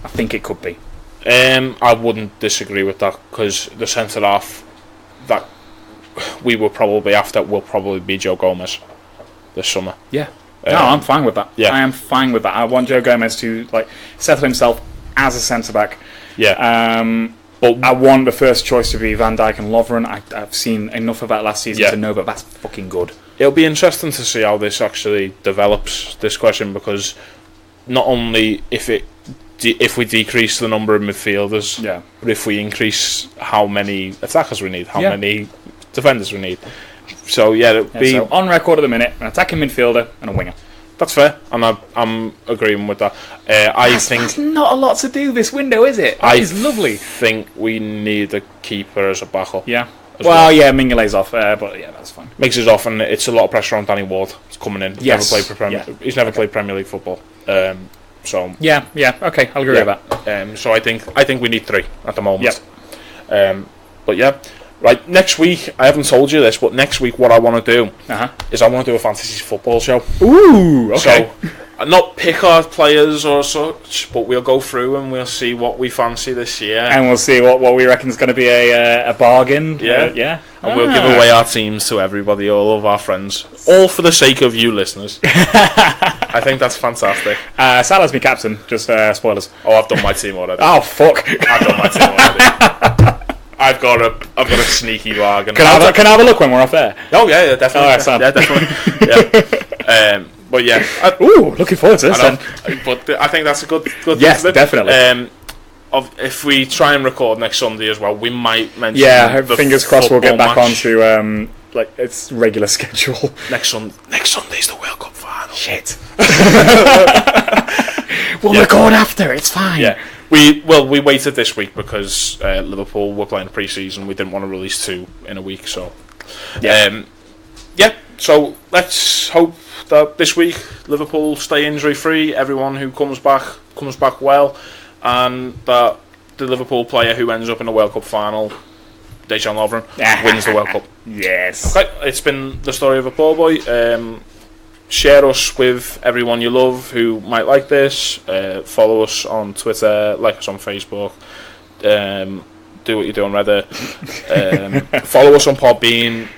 I think it could be. I wouldn't disagree with that, because the centre half that we will probably after will probably be Joe Gomez this summer. Yeah. No, I'm fine with that. Yeah. I am fine with that. I want Joe Gomez to settle himself as a centre back. Yeah. But I want the first choice to be Van Dijk and Lovren. I've seen enough of that last season to know that that's fucking good. It'll be interesting to see how this actually develops, this question, because not only if we decrease the number of midfielders, but if we increase how many attackers we need, how many defenders we need. So it'll be so on record at the minute, an attacking midfielder and a winger. That's fair, and I'm agreeing with that. That's not a lot to do this window, is it? It's lovely. I think we need a keeper as a backup. Yeah. Well, Mignolet's off, but that's fine. Makes us off, and it's a lot of pressure on Danny Ward. It's coming in. Yes. He's never played Premier League football. So yeah. Okay, I'll agree with that. So I think we need 3 at the moment. Yep. But yeah. Right, next week, I haven't told you this, but next week what I want to do is I want to do a fantasy football show. Ooh, okay. So, not pick our players or such, but we'll go through and we'll see what we fancy this year. And we'll see what we reckon is going to be a bargain. Yeah. And we'll give away our teams to everybody, all of our friends. All for the sake of you listeners. I think that's fantastic. Salah's my captain, just spoilers. Oh, I've done my team already. Oh, fuck. I've done my team already. I've got a sneaky bargain. Can I have a look when we're off there? Oh yeah, definitely. Oh, definitely. But yeah. Looking forward to this then. But I think that's a good yes, thing. Definitely. If we try and record next Sunday as well, we might mention. Yeah, fingers crossed we'll get back match. onto its regular schedule. Next Sunday's the World Cup final. Shit. We'll record after. It's fine. Yeah. We waited this week because Liverpool were playing pre-season. We didn't want to release 2 in a week, so So let's hope that this week Liverpool stay injury free. Everyone who comes back well, and that the Liverpool player who ends up in the World Cup final, Dejan Lovren, wins the World Cup. Yes. Okay, it's been the story of a poor boy. Share us with everyone you love who might like this. Follow us on Twitter, like us on Facebook. Do what you do on Reddit. Follow us on Podbean.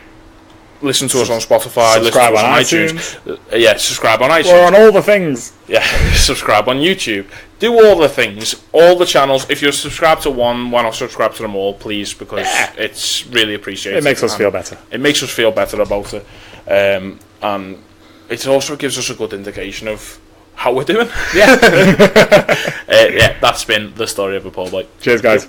Listen to us on Spotify. Subscribe listen to on us on iTunes. Subscribe on iTunes. We're on all the things. Yeah, subscribe on YouTube. Do all the things, all the channels. If you're subscribed to one, why not subscribe to them all, please? Because it's really appreciated. It makes us feel better. It makes us feel better about it. And it also gives us a good indication of how we're doing. Yeah. That's been the story of a poor boy. Cheers, guys.